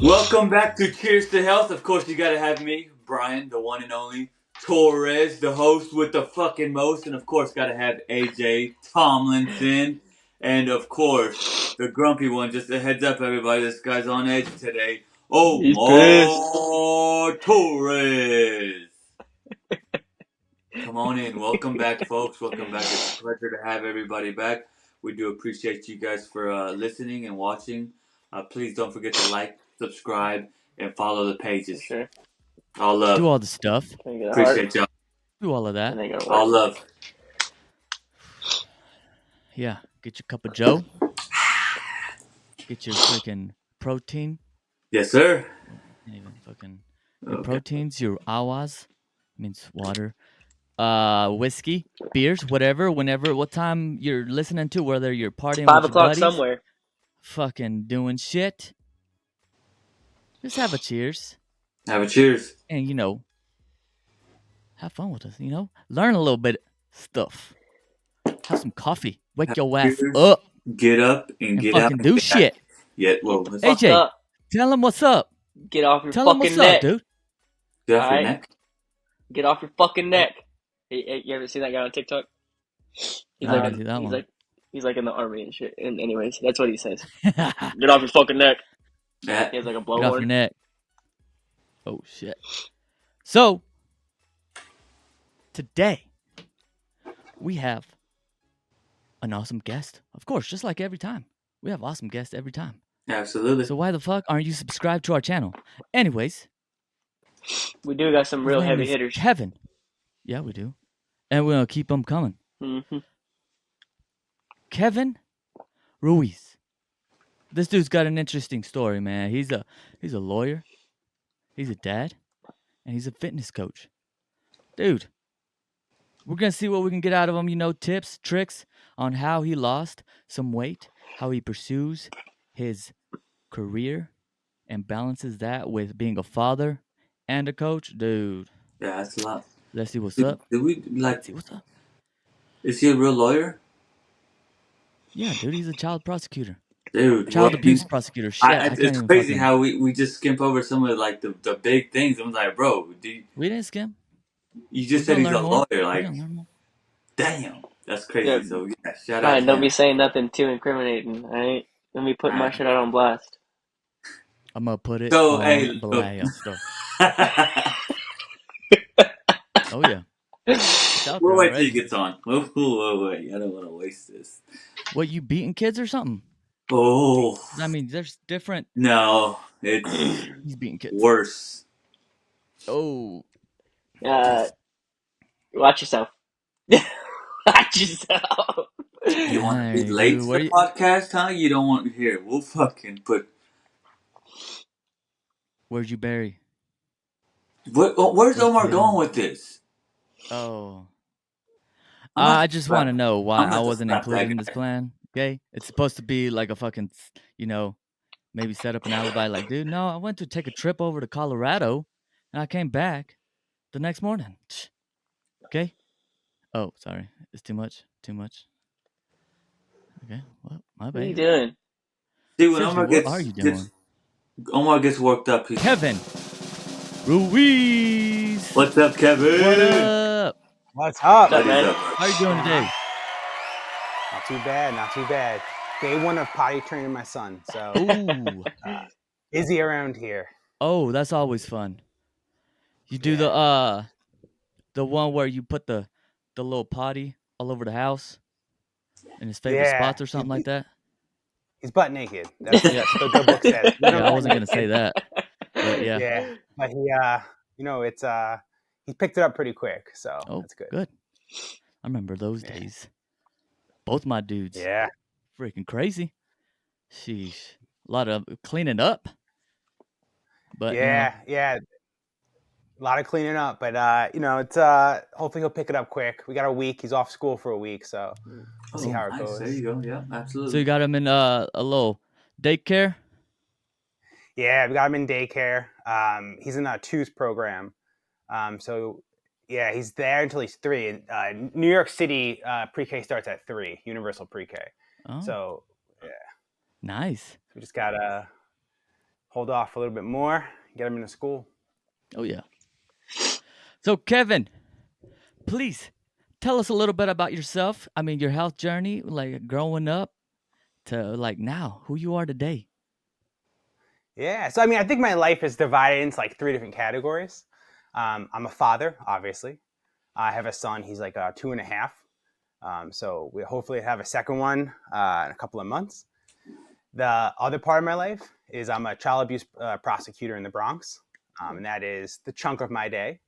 Welcome back to Cheers to Health. Of course, you gotta have me, Brian, the one and only Torres, the host with the fucking most, and of course, gotta have AJ Tomlinson, and of course, the grumpy one. Just a heads up, everybody, this guy's on edge today. He's pissed. Omar Torres. Come on in. Welcome back, folks. Welcome back. It's a pleasure to have everybody back. We do appreciate you guys for listening and watching. Please don't forget to like, subscribe, and follow the For pages. sure. All Do love. all the stuff. Can I get a heart? Appreciate y'all. Do all of that. And they gonna All work. love. Yeah. Get your cup of Joe. Get your freaking protein. Yes, sir. Can't even fucking your Okay. proteins, your awas means water. Whiskey, beers, whatever, whenever, what time you're listening to, whether you're partying 5 with your o'clock buddies, somewhere. fucking doing shit. Just have a cheers. Have a cheers. And have fun with us, Learn a little bit stuff. Have some coffee. Wake Have your a ass cheers. up Get up and and get out fucking and do get back. shit. Well, Get the let's fuck AJ, up. tell him what's up. Get off your Tell him what's fucking up, neck. dude. get off your Alright? neck. Get off your fucking neck. Hey, you ever see that guy on TikTok? He's I like didn't see that he's one. like he's like in the army and shit. And anyways, that's what he says. Get off your fucking neck. Yeah. He has like a Get off your blowhorn. neck. Oh shit. So today we have an awesome guest. Of course, just like every time. We have awesome guests every time. Absolutely. So why the fuck aren't you subscribed to our channel? Anyways, We do got some his real name heavy is hitters. Kevin. Yeah, we do. And we're gonna keep them coming. Mm-hmm. Kevin Ruiz. This dude's got an interesting story, man. He's a lawyer, he's a dad, and he's a fitness coach. Dude, we're gonna see what we can get out of him, tips, tricks on how he lost some weight, how he pursues his career and balances that with being a father and a coach. Dude, Yeah, that's a lot. let's see what's Did, up. did we like? Let's see what's up. Is he a real lawyer? Yeah, dude, he's a child prosecutor. Dude, Child abuse prosecutor. Shit, I can't it's even crazy fucking. how we just skimp over some of like the big things. I'm like, bro, We didn't skim. you We're just said gonna he's a learn more. lawyer. We're Like, gonna learn more. damn, that's crazy. Yeah. So yeah, shout out Brian, to don't him. be saying nothing too incriminating, alright? Let me put my Alright. shit out on blast. I'm gonna put it So on hey, look. blast. Oh yeah, it's out We'll there wait till he already. gets on. We'll wait. I don't want to waste this. What, you beating kids or something? Oh 'Cause, I mean, there's different. no, it's He's beating kids. worse. Oh, Watch yourself. Watch yourself. You want to be dang, late dude, to where the you? podcast, huh? You don't want to hear. We'll fucking put. Where'd you bury? Where's Where'd you Omar put going him? with this? Oh, I'm not. I just want to know why I'm I not to wasn't slap included that in this guy. plan. Okay, it's supposed to be like a fucking, maybe set up an alibi. Like, dude, no, I went to take a trip over to Colorado, and I came back the next morning. Okay. Oh, sorry, it's too much. Too much. Okay, well, my What are you bad. doing? See, when Seriously, what are you doing, Omar gets worked up. He's Kevin Ruiz? what's up, Kevin? What up? What's up? What's up, What is man? up? How are you doing today? Not too bad, not too bad. Day one of potty training my son, so Ooh, busy around here. oh, that's always fun. You do Yeah. the one where you put the little potty all over the house in his favorite Yeah, spots or something like that. he's butt naked. That's what the book says. Let him Yeah, I butt wasn't gonna say naked. that, but yeah. Yeah, but it's he picked it up pretty quick, so Oh, that's good. good. I remember those Yeah. days. Both my dudes, Yeah, freaking crazy. Sheesh, a lot of cleaning up, but yeah. A lot of cleaning up, but it's hopefully he'll pick it up quick. We got a week. He's off school for a week, so we'll see how it Nice. goes. There you go. Yeah, So absolutely. you got him in a little daycare. Yeah, we got him in daycare. He's in a twos program. So yeah, he's there until he's 3. And New York City pre-K starts at 3, universal pre-K. Oh, So yeah, nice. we just gotta hold off a little bit more, get them into school. Oh yeah. So Kevin, please tell us a little bit about yourself. I mean, your health journey, like growing up to like now, who you are today. Yeah. So, I mean, I think my life is divided into like 3 different categories. I'm a father, obviously. I have a son. He's like 2.5. So we hopefully have a second one in a couple of months. The other part of my life is I'm a child abuse prosecutor in the Bronx. And that is the chunk of my day.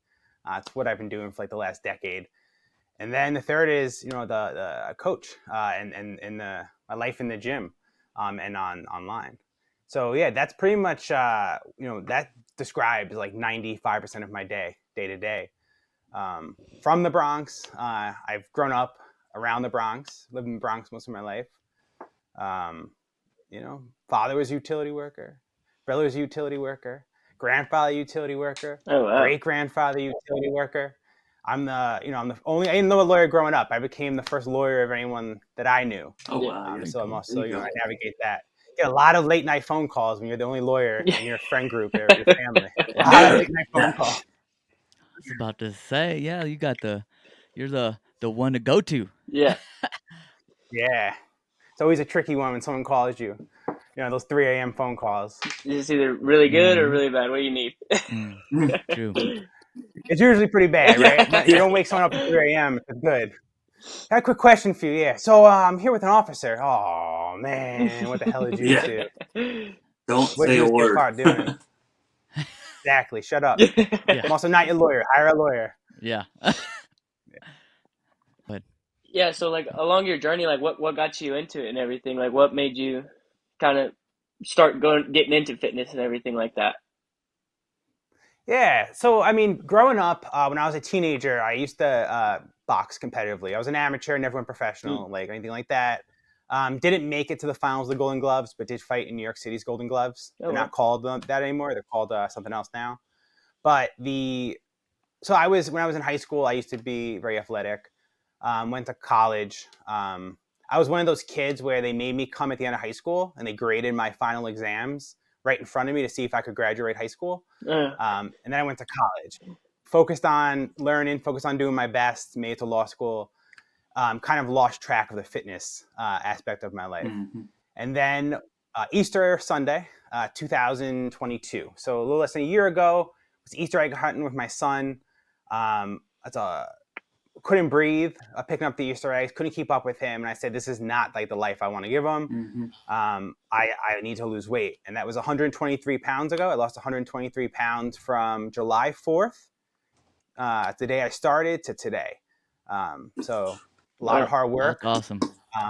It's what I've been doing for like the last decade. And then the third is, the coach and my life in the gym and online. So yeah, that's pretty much, that describes like 95% of my day to day. From the Bronx, I've grown up around the Bronx, lived in the Bronx most of my life. Father was a utility worker, brother was a utility worker, grandfather utility worker, Oh wow. great grandfather utility worker. I'm the only. I didn't know a lawyer growing up. I became the first lawyer of anyone that I knew. Oh wow. Very So I'm cool. also, I navigate that. Get a lot of late night phone calls when you're the only lawyer in your friend group or your family. A lot of late night phone calls. I was about to say, yeah, you're the one to go to. Yeah. Yeah, it's always a tricky one when someone calls you. Those 3 a.m. phone calls. It's either really good or Mhm. really bad. What do you need? True. It's usually pretty bad, right? Yeah. You don't wake someone up at 3 a.m. It's good. Got a quick question for you. Yeah. So I'm here with an officer. Oh man, what the hell did you Yeah. do? Don't What did say you a just get word. caught doing? Exactly. Shut up. Yeah. I'm also not your lawyer. Hire a lawyer. Yeah. But Yeah, so like along your journey, like what got you into it and everything? Like what made you kind of start getting into fitness and everything like that? Yeah. So I mean, growing up, when I was a teenager, I used to box competitively. I was an amateur, never went professional, like anything like that. Didn't make it to the finals of the Golden Gloves, but did fight in New York City's Golden Gloves. Oh They're wow. not called that anymore. They're called something else now. But when I was in high school, I used to be very athletic. Went to college. I was one of those kids where they made me come at the end of high school and they graded my final exams right in front of me to see if I could graduate high school. And then I went to college, focused on learning, focused on doing my best, made it to law school. Kind of lost track of the fitness aspect of my life. Mm-hmm. And then Easter Sunday, 2022. So a little less than a year ago, was Easter egg hunting with my son. Couldn't breathe, picking up the Easter eggs, couldn't keep up with him. And I said, this is not like the life I want to give him. Mm-hmm. I need to lose weight. And that was 123 pounds ago. I lost 123 pounds from July 4th, the day I started, to today. So a lot of hard work. that's awesome.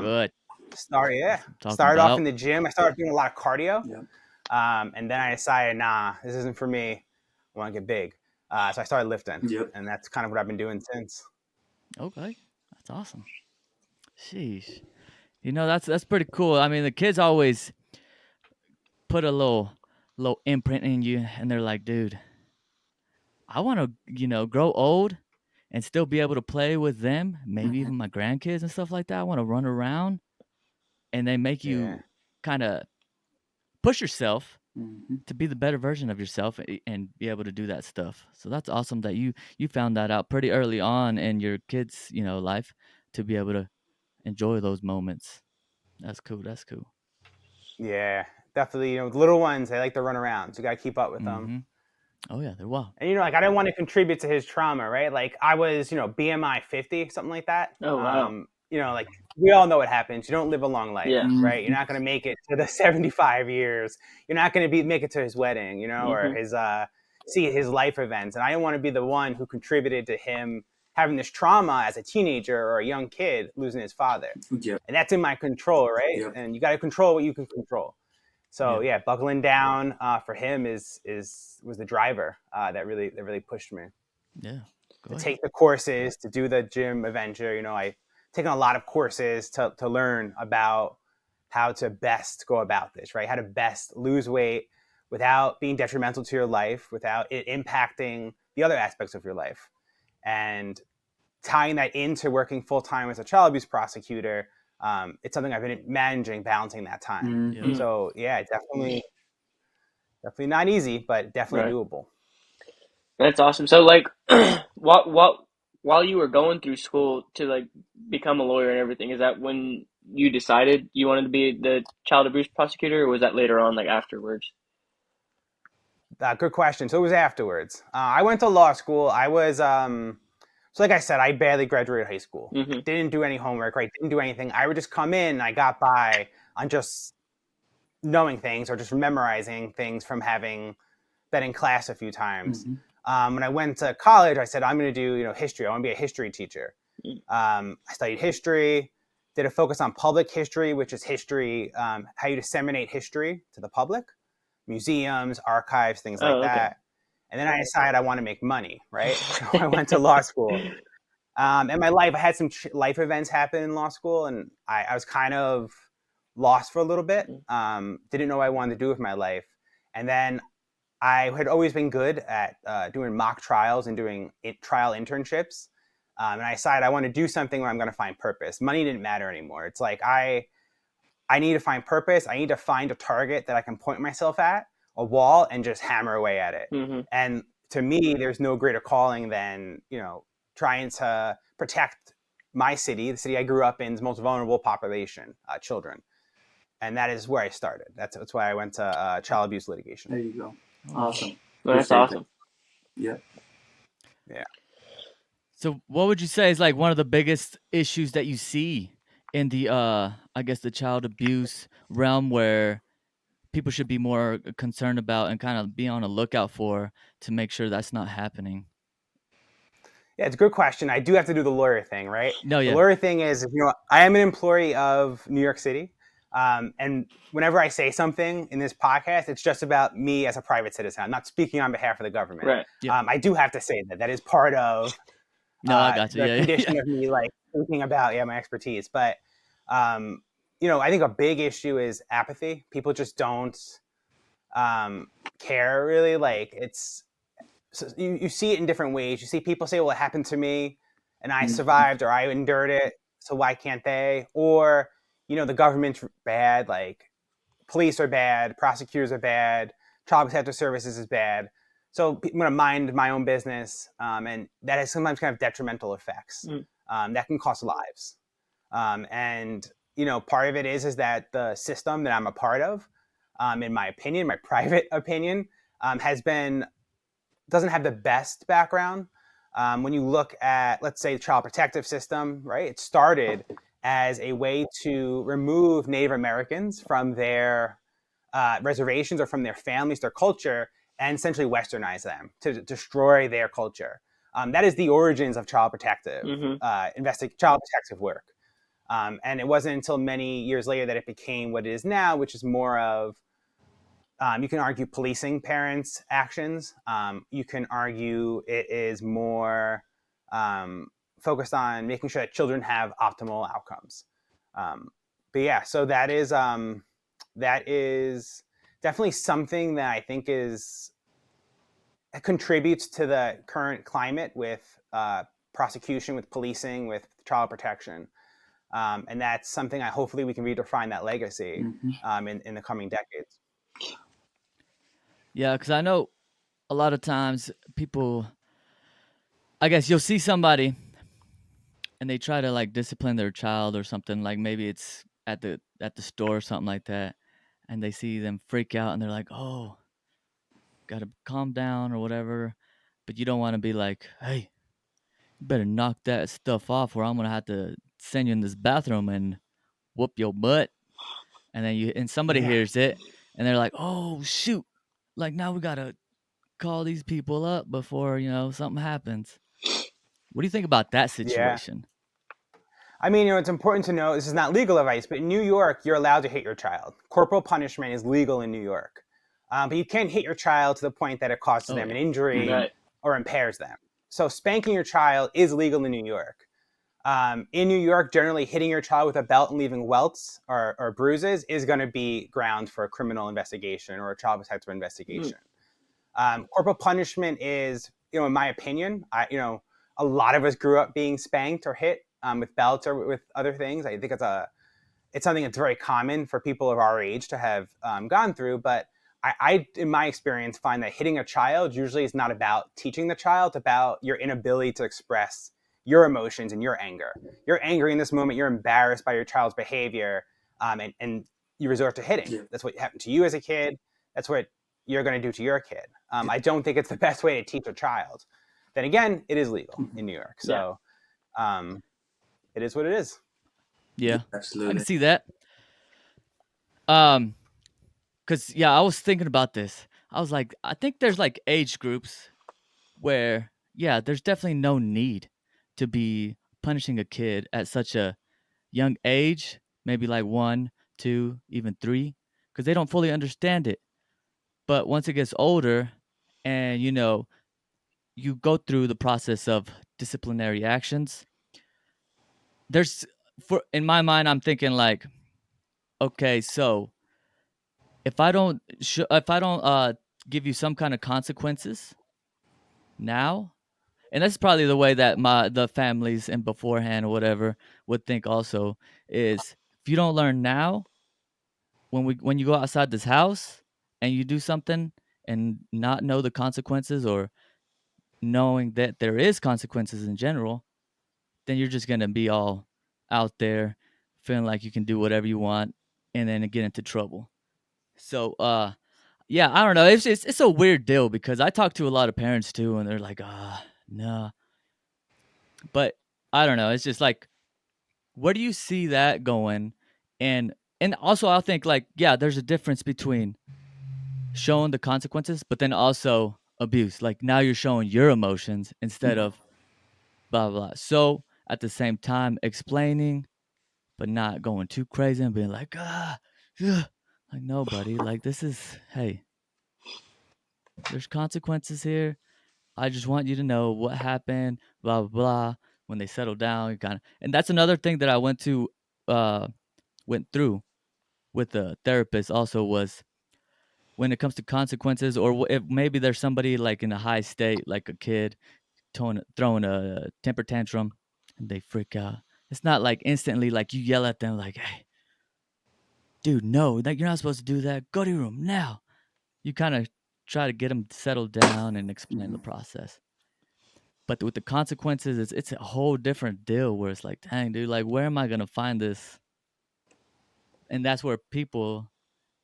Good. Started That's what I'm talking off about. in the gym. I started doing a lot of cardio. Yeah. And then I decided, nah, this isn't for me. I want to get big. So I started lifting. Yep. And that's kind of what I've been doing since. Okay. That's awesome. Sheesh. That's pretty cool. I mean, the kids always put a little imprint in you and they're like, dude, I want to, grow old and still be able to play with them, maybe even my grandkids and stuff like that. I want to run around, and they make Yeah. you kind of push yourself Mm-hmm. to be the better version of yourself and be able to do that stuff. So that's awesome that you found that out pretty early on in your kids, life, to be able to enjoy those moments. That's cool. That's cool. Yeah, definitely. The little ones, they like to run around. So you got to keep up with them. Mm-hmm. Oh yeah, they're wild. And, like, I didn't want to contribute to his trauma, right? Like, I was, BMI 50, something like that. Oh wow. Like, we all know what happens. You don't live a long life, Yeah. right? You're not going to make it to the 75 years. You're not going to make it to his wedding, or his see his life events. And I didn't want to be the one who contributed to him having this trauma as a teenager or a young kid losing his father. Yep. And that's in my control, right? Yep. And you got to control what you can control. So yeah, buckling down for him was the driver that really pushed me Yeah. to take the courses, to do the gym adventure. I taken a lot of courses to learn about how to best go about this, right? How to best lose weight without being detrimental to your life, without it impacting the other aspects of your life, and tying that into working full time as a child abuse prosecutor. It's something I've been managing, balancing that time. Mm-hmm. So yeah, definitely Definitely not easy, but definitely Right. doable. That's awesome. So like, while you were going through school to like become a lawyer and everything, is that when you decided you wanted to be the child abuse prosecutor, or was that later on, like afterwards? Good question. So it was afterwards. I went to law school. I was, so like I said, I barely graduated high school. Mm-hmm. Didn't do any homework, right? Didn't do anything. I would just come in. I got by on just knowing things or just memorizing things from having been in class a few times. Mm-hmm. When I went to college, I said, I'm going to do, history. I want to be a history teacher. I studied history, did a focus on public history, which is history, how you disseminate history to the public, museums, archives, things like Oh, okay. that. And then I decided I want to make money, right? So I went to law school. In my life, I had some life events happen in law school, and I was kind of lost for a little bit. Didn't know what I wanted to do with my life. And then I had always been good at doing mock trials and doing trial internships. And I decided I want to do something where I'm going to find purpose. Money didn't matter anymore. It's like I need to find purpose. I need to find a target that I can point myself at, a wall, and just hammer away at it. Mm-hmm. And to me, there's no greater calling than, trying to protect my city, the city I grew up in's most vulnerable population, children. And that is where I started. That's why I went to child abuse litigation. There you go. Awesome. Well, that's Appreciate awesome. that. Yeah. Yeah. So what would you say is like one of the biggest issues that you see in the I guess the child abuse realm where people should be more concerned about and kind of be on a lookout for to make sure that's not happening? Yeah, it's a good question. I do have to do the lawyer thing, right? No, The yeah. lawyer thing is, I am an employee of New York City. And whenever I say something in this podcast, it's just about me as a private citizen. I'm not speaking on behalf of the government. Right. Yeah. I do have to say that is part of No, I got you. the Yeah, condition yeah. of me like thinking about my expertise. But I think a big issue is apathy. People just don't care really. Like so you see it in different ways. You see people say, well, it happened to me and I survived or I endured it, so why can't they? Or, the government's bad, like police are bad, prosecutors are bad, child protective services is bad. So I'm going to mind my own business. And that has sometimes kind of detrimental effects that can cost lives. And, part of it is that the system that I'm a part of, in my opinion, my private opinion, doesn't have the best background. When you look at, let's say, the child protective system, right? It started as a way to remove Native Americans from their reservations or from their families, their culture, and essentially westernize them to destroy their culture. That is the origins of child protective, child protective work. And it wasn't until many years later that it became what it is now, which is more of you can argue policing parents' actions. You can argue it is more focused on making sure that children have optimal outcomes. But yeah, so that is definitely something that I think contributes to the current climate with prosecution, with policing, with child protection. And that's something hopefully we can redefine that legacy in the coming decades. Yeah, because I know a lot of times people, I guess you'll see somebody and they try to like discipline their child or something, like maybe it's at the store or something like that, and they see them freak out and they're like, oh, gotta calm down or whatever. But you don't want to be like, hey, you better knock that stuff off or I'm gonna have to send you in this bathroom and whoop your butt. And then somebody hears it and they're like, oh shoot, like now we gotta call these people up before something happens. What do you think about that Yeah. situation? I mean, it's important to know this is not legal advice, but in New York, you're allowed to hit your child. Corporal punishment is legal in New York. But you can't hit your child to the point that it causes them an injury or impairs them. So spanking your child is legal in New York. In New York, generally hitting your child with a belt and leaving welts or bruises is going to be ground for a criminal investigation or a child protective investigation. Corporal punishment is, in my opinion, a lot of us grew up being spanked or hit with belts or with other things. I think it's something that's very common for people of our age to have gone through. But I, in my experience, find that hitting a child usually is not about teaching the child, it's about your inability to express your emotions and your anger. You're angry in this moment, you're embarrassed by your child's behavior, and you resort to hitting. Yeah. That's what happened to you as a kid. That's what you're going to do to your kid. I don't think it's the best way to teach a child. Then again, it is legal in New York. Yeah. So it is what it is. Yeah, I can Absolutely. see that. Um, cause yeah, I was thinking about this. I was like, I think there's like age groups where yeah, there's definitely no need to be punishing a kid at such a young age, maybe like 1, 2, even 3, because they don't fully understand it. But once it gets older, and you go through the process of disciplinary actions, there's for in my mind, I'm thinking like, okay, so if I don't give you some kind of consequences now, and that's probably the way that the families and beforehand or whatever would think also is if you don't learn now when you go outside this house and you do something and not know the consequences or knowing that there is consequences in general, then you're just gonna be all out there feeling like you can do whatever you want and then get into trouble. So yeah, I don't know. It's a weird deal because I talk to a lot of parents too and they're like, no. But I don't know. It's just like where do you see that going? And also I'll think like, yeah, there's a difference between showing the consequences, but then also abuse. Like now you're showing your emotions instead of blah blah. Blah. So at the same time, explaining, but not going too crazy and being like, ugh. Like no, buddy. Like this is hey, there's consequences here. I just want you to know what happened. Blah blah blah. When they settle down, you kind of, and that's another thing that I uh, went through with the therapist. Also, was when it comes to consequences, or if maybe there's somebody like in a high state, like a kid throwing a temper tantrum and they freak out. It's not like instantly like you yell at them like, "Hey, dude, no, that you're not supposed to do that. Go to your room now." You kind of try to get them settled down and explain the process. But with the consequences, it's a whole different deal where it's like, dang, dude, like where am I gonna find this? And that's where people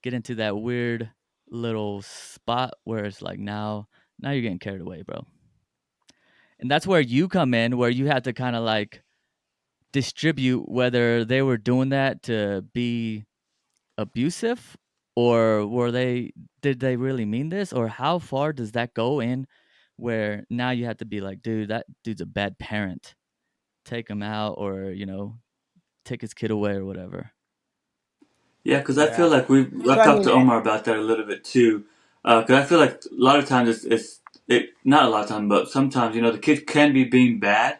get into that weird little spot where it's like now you're getting carried away, bro. And that's where you come in, where you have to kind of like distribute whether they were doing that to be abusive or did they really mean this or how far does that go in where now you have to be like, dude, that dude's a bad parent, take him out or take his kid away or whatever. Yeah, because I feel Yeah. like So I've I talked mean, to Omar about that a little bit too. Because I feel like a lot of times it not a lot of times, but sometimes the kid can be being bad,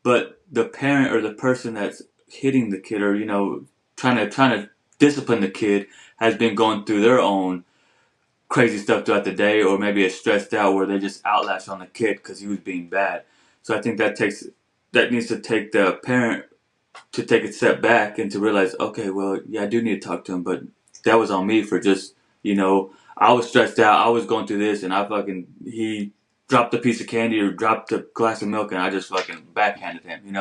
but the parent or the person that's hitting the kid or trying to discipline the kid has been going through their own crazy stuff throughout the day, or maybe it's stressed out where they just outlash on the kid because he was being bad. So I think that needs to take the parent to take a step back and to realize, okay, well, yeah, I do need to talk to him, but that was on me for just, I was stressed out, I was going through this, and he dropped a piece of candy or dropped a glass of milk, and I just fucking backhanded him.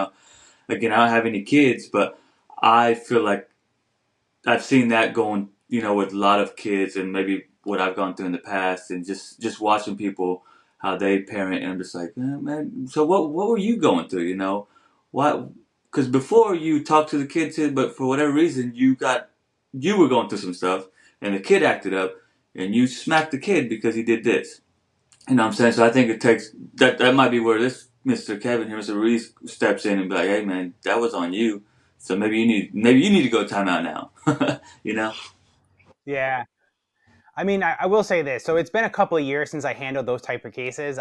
Again, I don't have any kids, but I feel like I've seen that going, with a lot of kids, and maybe what I've gone through in the past, and just watching people how they parent, and I'm just like, man. So what were you going through? Why? Because before you talked to the kids, but for whatever reason you were going through some stuff, and the kid acted up, and you smacked the kid because he did this. You know what I'm saying? So I think it takes that might be where this Mr. Kevin here, Mr. Reese steps in and be like, hey man, that was on you. So maybe you need to go timeout now. you know? yeah. I mean, I will say this. So it's been a couple of years since I handled those type of cases.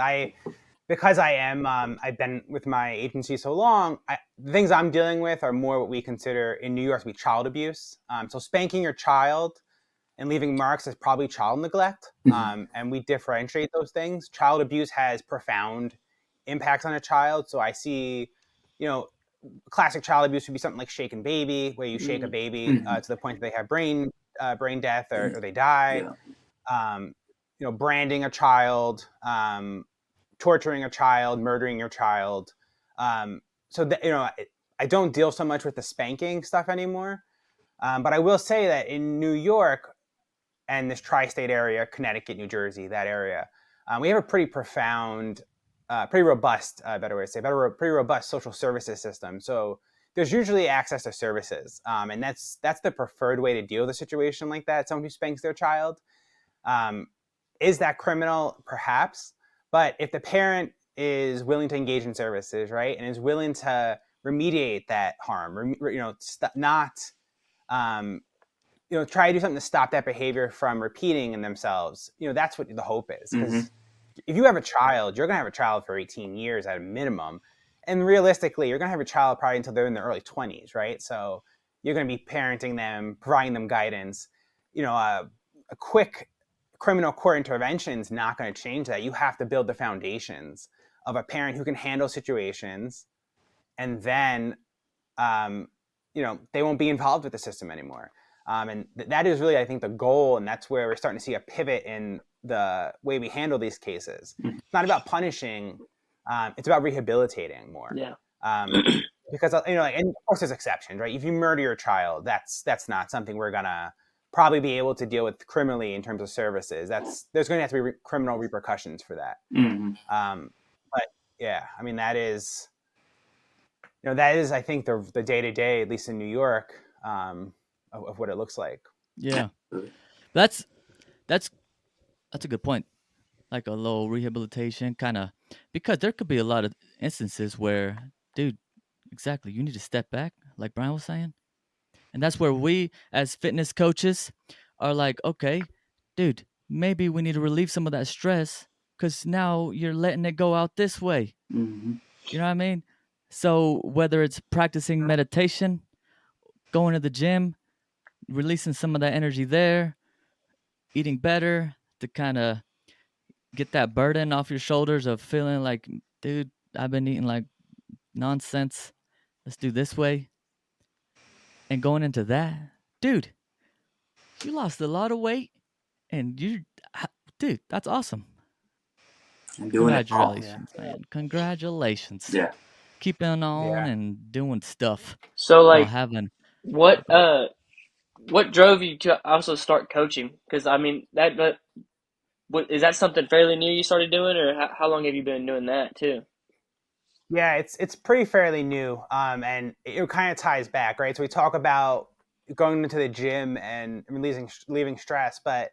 Because I've been with my agency so long. The things I'm dealing with are more what we consider in New York to be child abuse. So spanking your child and leaving marks is probably child neglect. Mhm. And we differentiate those things. Child abuse has profound impacts on a child. So I see, you know, classic child abuse would be something like shaken baby, where you shake a baby Mhm. to the point that they have brain death or they die. Yeah. branding a child, torturing a child, murdering your child. So that, I don't deal so much with the spanking stuff anymore. But I will say that in New York and this tri-state area, Connecticut, New Jersey, that area, we have a pretty profound, pretty robust, better way to say, pretty robust social services system. So there's usually access to services, and that's the preferred way to deal with a situation like that. Someone who spanks their child. Is that criminal? Perhaps. But if the parent is willing to engage in services, right, and is willing to remediate that harm, try to do something to stop that behavior from repeating in themselves, that's what the hope is. Because if you have a child, you're going to have a child for 18 years at a minimum. And realistically, you're going to have a child probably until they're in their early 20s, right? So you're going to be parenting them, providing them guidance. A quick criminal court intervention is not going to change that. You have to build the foundations of a parent who can handle situations, and then, they won't be involved with the system anymore. And that is really, I think, the goal, and that's where we're starting to see a pivot in the way we handle these cases. It's not about punishing; it's about rehabilitating more. Yeah. Because and of course there's exceptions, right? If you murder your child, that's not something we're gonna probably be able to deal with criminally in terms of services. There's going to have to be criminal repercussions for that. But yeah, I mean that is, I think the day to day, at least in New York, of what it looks like. Yeah, that's a good point. Like a little rehabilitation, kind of, because there could be a lot of instances where, dude, exactly, you need to step back, like Brian was saying, and that's where we, as fitness coaches, are like, okay, dude, maybe we need to relieve some of that stress because now you're letting it go out this way. You know what I mean? So whether it's practicing meditation, going to the gym, releasing some of that energy there, eating better to kind of get that burden off your shoulders of feeling like, dude, I've been eating like nonsense. Let's do this way. And going into that, dude, you lost a lot of weight and dude, that's awesome. I'm doing Congratulations, man. Congratulations. Yeah. Keeping on and doing stuff So while like, having what drove you to also start coaching? Because I mean, is that something fairly new you started doing, or how long have you been doing that too? Yeah, it's pretty fairly new, and it kind of ties back, right? So we talk about going into the gym and relieving stress, but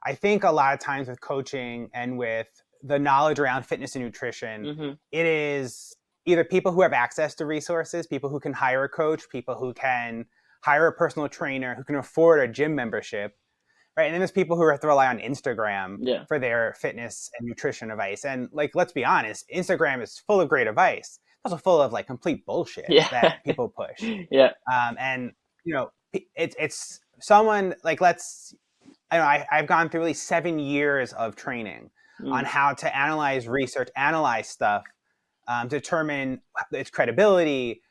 I think a lot of times with coaching and with the knowledge around fitness and nutrition, it is either people who have access to resources, people who can hire a coach, people who can hire a personal trainer, who can afford a gym membership, right? And then there's people who have to rely on Instagram for their fitness and nutrition advice. And like, let's be honest, Instagram is full of great advice. It's also full of like complete bullshit that people push. And it's someone like, I've gone through really 7 years of training on how to analyze research, analyze stuff, determine its credibility,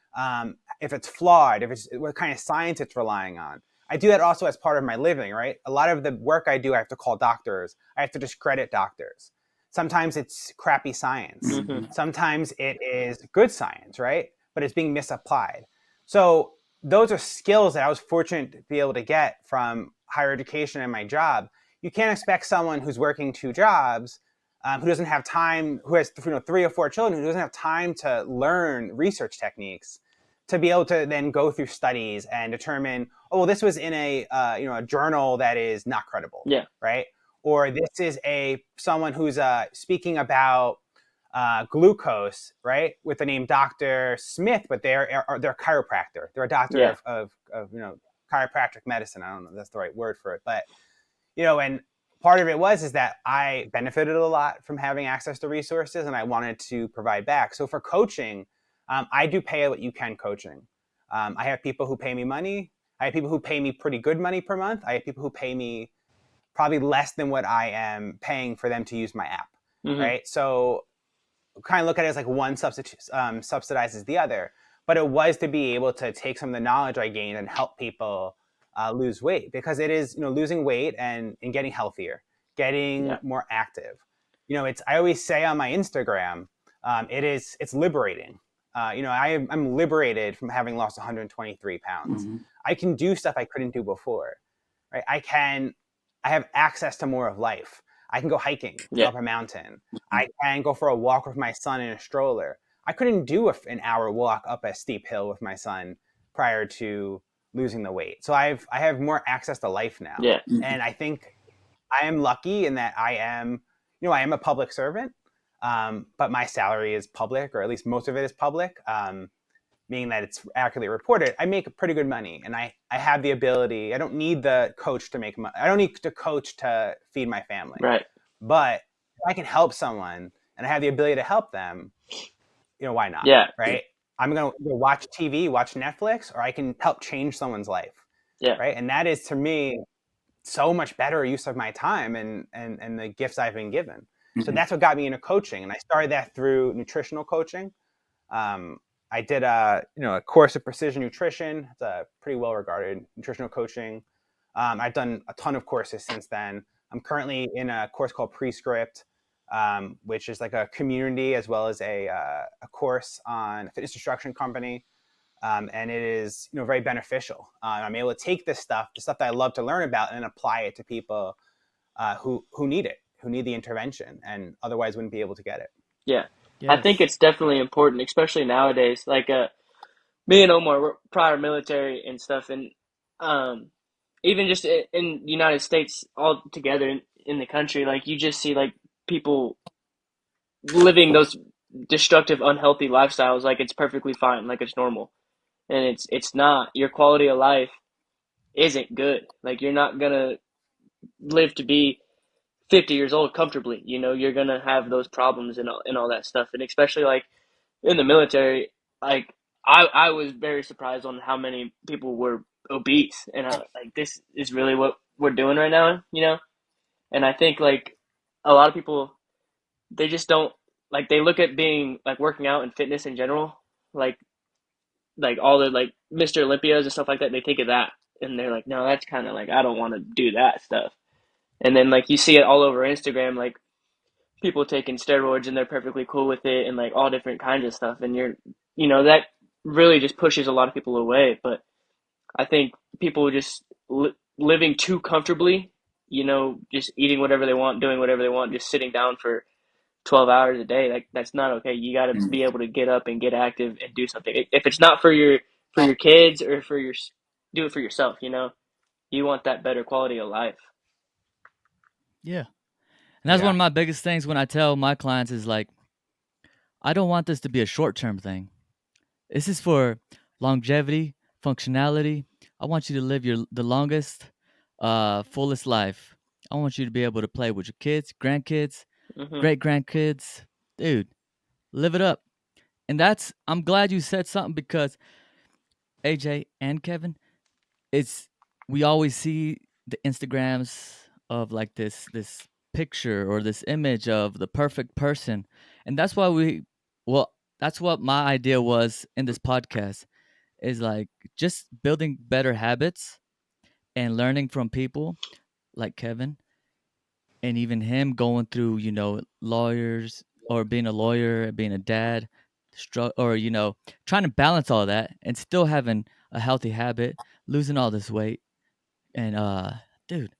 if it's flawed, what kind of science it's relying on. I do that also as part of my living, right? A lot of the work I do, I have to call doctors. I have to discredit doctors. Sometimes it's crappy science. Sometimes it is good science, right? But it's being misapplied. So those are skills that I was fortunate to be able to get from higher education and my job. You can't expect someone who's working 2 jobs, who doesn't have time, who has 3 or 4 children, who doesn't have time to learn research techniques, to be able to then go through studies and determine, oh, well, this was in a journal that is not credible, right? Or this is someone who's speaking about glucose, right, with the name Dr. Smith, but they're a chiropractor. They're a doctor of chiropractic medicine. I don't know if that's the right word for it, but and part of it is that I benefited a lot from having access to resources, and I wanted to provide back. So for coaching, I do pay what you can coaching. I have people who pay me money. I have people who pay me pretty good money per month. I have people who pay me probably less than what I am paying for them to use my app, right? So kind of look at it as like one subsidizes the other. But it was to be able to take some of the knowledge I gained and help people lose weight, because it is losing weight and getting healthier getting more active. I always say on my Instagram, it's liberating. I'm liberated from having lost 123 pounds. Mm-hmm. I can do stuff I couldn't do before, right? I have access to more of life. I can go hiking Yeah. up a mountain. I can go for a walk with my son in a stroller. I couldn't do an hour walk up a steep hill with my son prior to losing the weight. So I have more access to life now. Yeah. And I think I am lucky in that I am a public servant, but my salary is public, or at least most of it is public, meaning that it's accurately reported. I make pretty good money, and I have the ability. I don't need the coach to make money. I don't need the coach to feed my family. Right. But if I can help someone and I have the ability to help them, why not? Yeah. Right? I'm going to watch TV, watch Netflix, or I can help change someone's life. Yeah. Right? And that is, to me, so much better use of my time and the gifts I've been given. Mm-hmm. So that's what got me into coaching. And I started that through nutritional coaching. I did a course of precision nutrition. It's a pretty well-regarded nutritional coaching. I've done a ton of courses since then. I'm currently in a course called Prescript, which is like a community as well as a course on a fitness instruction company. And it is, very beneficial. I'm able to take the stuff that I love to learn about, and apply it to people who need it, who need the intervention, and otherwise wouldn't be able to get it. Yeah. Yes. I think it's definitely important, especially nowadays. Like me and Omar were prior military and stuff, and even just in the United States all together in the country, like you just see like people living those destructive, unhealthy lifestyles like it's perfectly fine, like it's normal. And it's not. Your quality of life isn't good. Like you're not gonna live to be 50 years old comfortably. You're gonna have those problems and all that stuff. And especially like in the military, like I was very surprised on how many people were obese, and like this is really what we're doing right now. And I think like a lot of people, they just don't, like, they look at being like working out and fitness in general, like all the like Mr. Olympias and stuff like that, they think of that and they're like, no, that's kind of like, I don't want to do that stuff. And then like you see it all over Instagram, like people taking steroids and they're perfectly cool with it and like all different kinds of stuff. And that really just pushes a lot of people away. But I think people just living too comfortably, just eating whatever they want, doing whatever they want, just sitting down for 12 hours a day. Like that's not okay. You got to be able to get up and get active and do something. If it's not for your kids or do it for yourself. You want that better quality of life. Yeah. And that's one of my biggest things when I tell my clients is like, I don't want this to be a short-term thing. This is for longevity, functionality. I want you to live the longest, fullest life. I want you to be able to play with your kids, grandkids, great grandkids. Dude, live it up. And I'm glad you said something, because AJ and Kevin, we always see the Instagrams of like this picture or this image of the perfect person. And that's why that's what my idea was in this podcast, is like just building better habits and learning from people like Kevin, and even him going through, lawyers, or being a lawyer, being a dad, or trying to balance all that and still having a healthy habit, losing all this weight. And dude,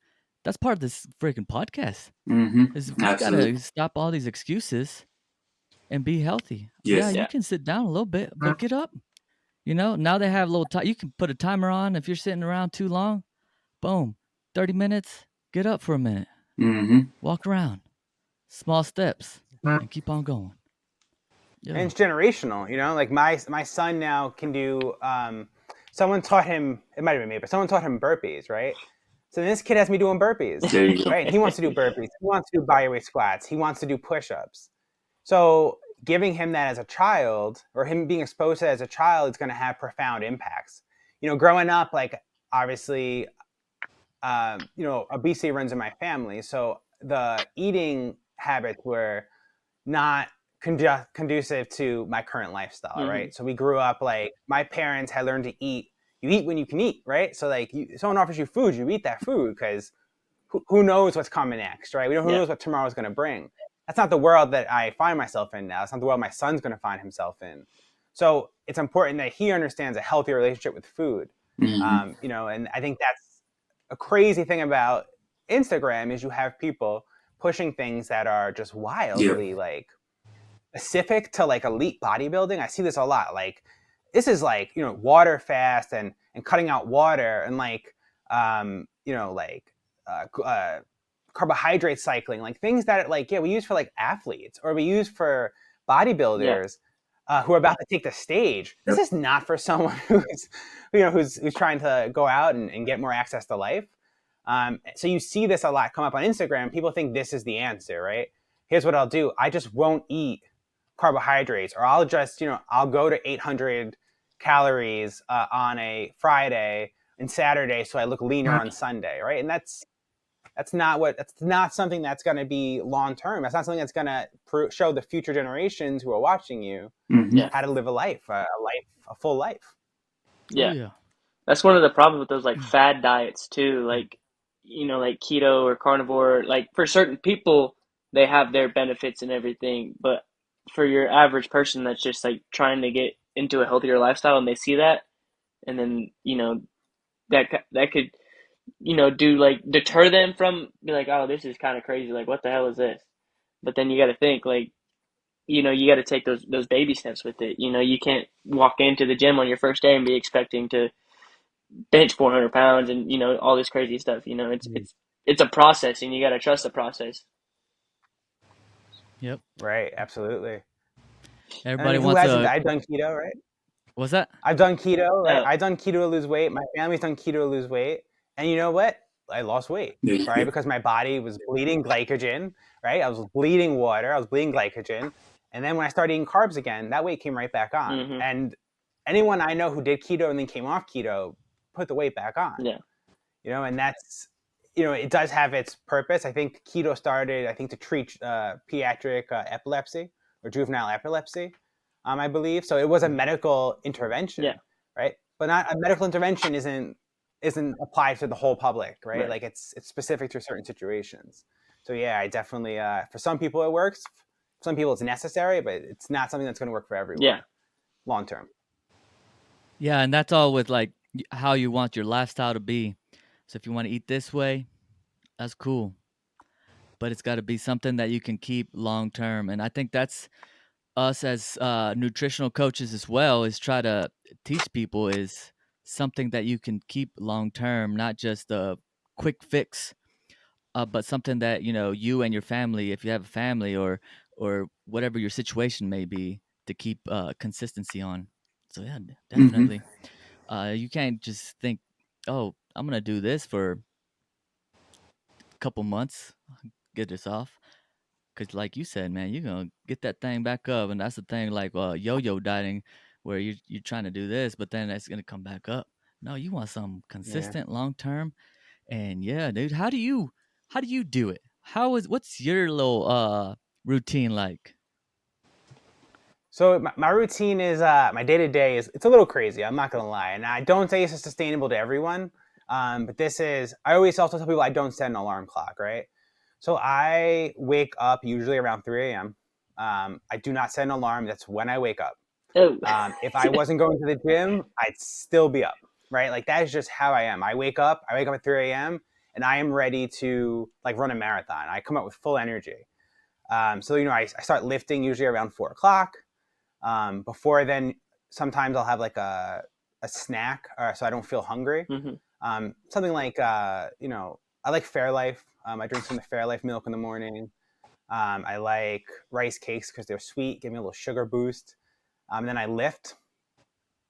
that's part of this freaking podcast. Mm-hmm. Is we gotta stop all these excuses and be healthy. Yes. Yeah, you can sit down a little bit, but get up. Now they have a little time. You can put a timer on if you're sitting around too long. Boom, 30 minutes. Get up for a minute. Mm-hmm. Walk around. Small steps, and keep on going. Yeah. And it's generational, like my son now can do, someone taught him, it might have been me, but someone taught him burpees, right? So this kid has me doing burpees, There you go. right? And he wants to do burpees. He wants to do bodyweight squats. He wants to do push-ups. So giving him that as a child, or him being exposed to that as a child, is going to have profound impacts. Growing up, like obviously, obesity runs in my family. So the eating habits were not conducive to my current lifestyle, right? So we grew up like my parents had learned to eat. You eat when you can eat, right? So like someone offers you food, you eat that food, because who knows what's coming next, right? We don't who knows what tomorrow's going to bring. That's not the world that I find myself in now. It's not the world my son's going to find himself in. So it's important that he understands a healthy relationship with food. You know, and I think that's a crazy thing about Instagram is you have people pushing things that are just wildly like specific to like elite bodybuilding. I see this a lot. Like this is like, you know, water fast and cutting out water and like, you know, like carbohydrate cycling, like things that like, yeah, we use for like athletes or we use for bodybuilders who are about to take the stage. This is not for someone who's, you know, who's trying to go out and get more access to life. So you see this a lot come up on Instagram. People think this is the answer, right? Here's what I'll do. I just won't eat carbohydrates, or I'll just, you know, I'll go to 800 calories on a Friday and Saturday, so I look leaner on Sunday, right? And that's not something that's going to be long term. That's not something that's going to show the future generations who are watching you how to live a full life. Yeah. Oh, yeah. That's one of the problems with those like fad diets too. Like, you know, like keto or carnivore, like for certain people, they have their benefits and everything. But for your average person that's just like trying to get into a healthier lifestyle and they see that, and then, you know, that could, you know, deter them from be like, oh, this is kind of crazy. Like, what the hell is this? But then you got to think like, you know, you got to take those baby steps with it. You know, you can't walk into the gym on your first day and be expecting to bench 400 pounds and, you know, all this crazy stuff. You know, it's a process and you got to trust the process. Yep. Right. Absolutely. Everybody And who wants hasn't? a. I've done keto, right? What's that? I've done keto, right? I've done keto to lose weight. My family's done keto to lose weight. And you know what? I lost weight, right? Because my body was bleeding glycogen, right? I was bleeding water. I was bleeding glycogen. And then when I started eating carbs again, that weight came right back on. And anyone I know who did keto and then came off keto put the weight back on. Yeah. You know, and that's, you know, it does have its purpose. I think keto started, I think, to treat pediatric epilepsy or juvenile epilepsy, I believe. So it was a medical intervention, right? But not a medical intervention isn't applied to the whole public, right? Like it's specific to certain situations. So yeah, I definitely, for some people it works. For some people it's necessary, but it's not something that's going to work for everyone long term. Yeah, and that's all with like how you want your lifestyle to be. So if you want to eat this way, that's cool. But it's got to be something that you can keep long term. And I think that's us as nutritional coaches as well, is try to teach people is something that you can keep long term, not just a quick fix, but something that, you know, you and your family, if you have a family or whatever your situation may be, to keep consistency on. So yeah, definitely. You can't just think, oh, I'm gonna do this for a couple months, get this off. Cause like you said, man, you're gonna get that thing back up, and that's the thing. Like yo-yo dieting, where you're trying to do this, but then it's gonna come back up. No, you want something consistent, long term, and yeah, dude. How do you do it? What's your little routine like? So my routine is my day to day is, it's a little crazy. I'm not gonna lie, and I don't say this is sustainable to everyone, but this is. I always also tell people I don't set an alarm clock, right? So I wake up usually around 3 a.m. I do not set an alarm. That's when I wake up. If I wasn't going to the gym, I'd still be up, right? Like that is just how I am. I wake up at 3 a.m. and I am ready to like run a marathon. I come up with full energy. So, you know, I start lifting usually around 4 o'clock. Before then, sometimes I'll have like a snack so I don't feel hungry. Something like, you know, I like Fairlife. I drink some of the Fairlife milk in the morning. I like rice cakes because they're sweet, give me a little sugar boost. Then I lift,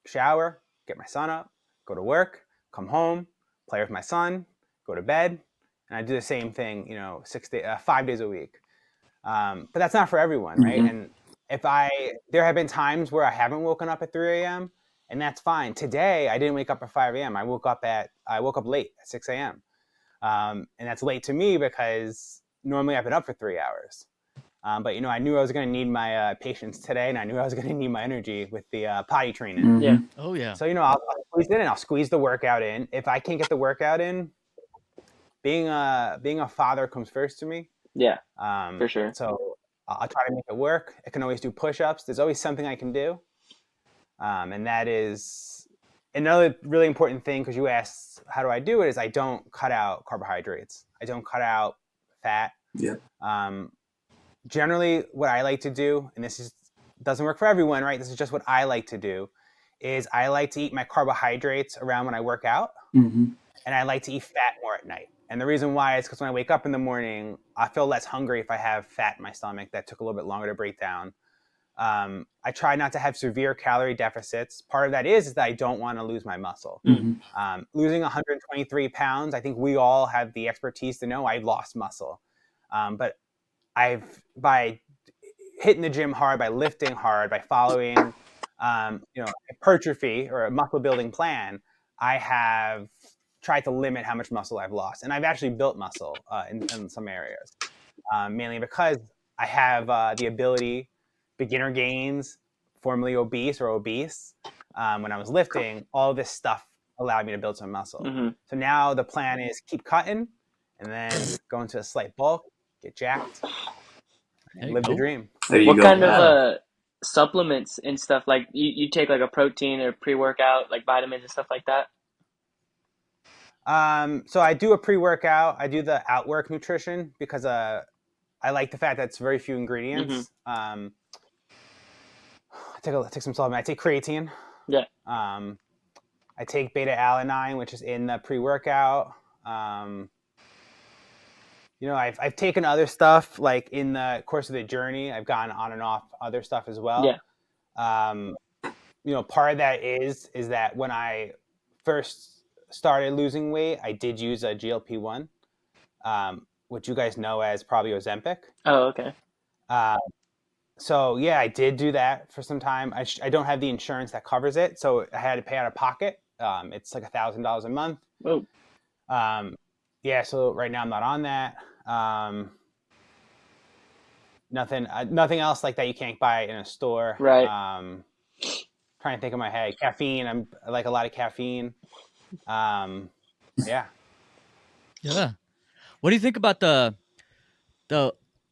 shower, get my son up, go to work, come home, play with my son, go to bed. And I do the same thing, you know, 5 days a week. But that's not for everyone, right? And there have been times where I haven't woken up at 3 a.m. and that's fine. Today, I didn't wake up at 5 a.m. I woke up late at 6 a.m. And that's late to me because normally I've been up for 3 hours. But, you know, I knew I was going to need my patience today, and I knew I was going to need my energy with the potty training. Yeah. Oh yeah. So, you know, I'll squeeze it in. I'll squeeze the workout in. If I can't get the workout in being a father comes first to me. Yeah, for sure. So I'll try to make it work. I can always do push-ups. There's always something I can do. And that is another really important thing, because you asked how do I do it, is I don't cut out carbohydrates. I don't cut out fat. Yeah. Generally, what I like to do, and doesn't work for everyone, right? This is just what I like to do, is I like to eat my carbohydrates around when I work out, Mm-hmm. and I like to eat fat more at night. And the reason why is because when I wake up in the morning, I feel less hungry if I have fat in my stomach that took a little bit longer to break down. I try not to have severe calorie deficits. Part of that is that I don't want to lose my muscle. Mm-hmm. Losing 123 pounds, I think we all have the expertise to know I've lost muscle. But by hitting the gym hard, by lifting hard, by following, hypertrophy or a muscle building plan, I have tried to limit how much muscle I've lost. And I've actually built muscle in some areas, mainly because I have the ability, beginner gains, formerly obese or obese, when I was lifting, all this stuff allowed me to build some muscle. Mm-hmm. So now the plan is keep cutting and then go into a slight bulk, get jacked, and live the dream. There you What go. kind Yeah. of supplements and stuff, like you take like a protein or pre-workout, like vitamins and stuff like that? So I do a pre-workout. I do the outwork nutrition because I like the fact that it's very few ingredients. I take some supplement. I take creatine. Yeah. I take beta alanine, which is in the pre-workout. I've taken other stuff like in the course of the journey. I've gone on and off other stuff as well. Yeah. Part of that is that when I first started losing weight, I did use a GLP-1, which you guys know as probably Ozempic. Oh, okay. So yeah, I did do that for some time. I don't have the insurance that covers it, so I had to pay out of pocket. It's like $1,000 a month. Oh. Yeah, so right now I'm not on that. Nothing else like that you can't buy in a store. Right. Trying to think of my head. Caffeine. I like a lot of caffeine. Yeah. Yeah. What do you think about the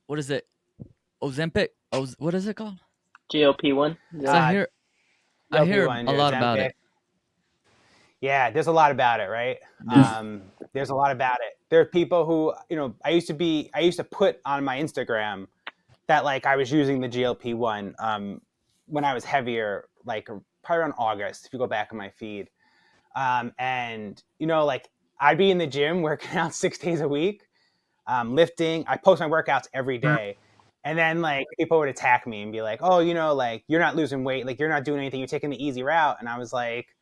what is it? Ozempic? What is it called? GLP-1. 'Cause I hear GLP-1, a lot about it. Yeah, there's a lot about it, right? There's a lot about it. There are people who, I used to put on my Instagram that like I was using the GLP-1 when I was heavier, like probably around August, if you go back on my feed. And like I'd be in the gym working out 6 days a week, lifting. I post my workouts every day. And then like people would attack me and be like, oh, like you're not losing weight, like you're not doing anything, you're taking the easy route. And I was like,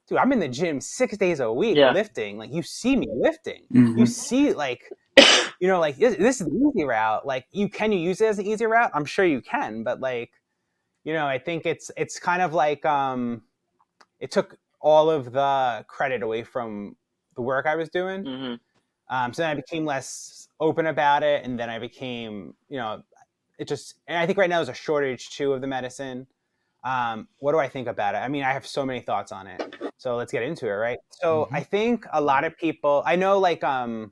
dude, I'm in the gym 6 days a week lifting. Like you see me lifting. Mm-hmm. You see like, like this is the easy route. Like can you use it as an easy route? I'm sure you can, but like, I think it's kind of like it took all of the credit away from the work I was doing. Mm-hmm. So then I became less open about it, and then I became, and I think right now there's a shortage too of the medicine. What do I think about it? I mean, I have so many thoughts on it. So let's get into it, right? So I think a lot of people, I know like, if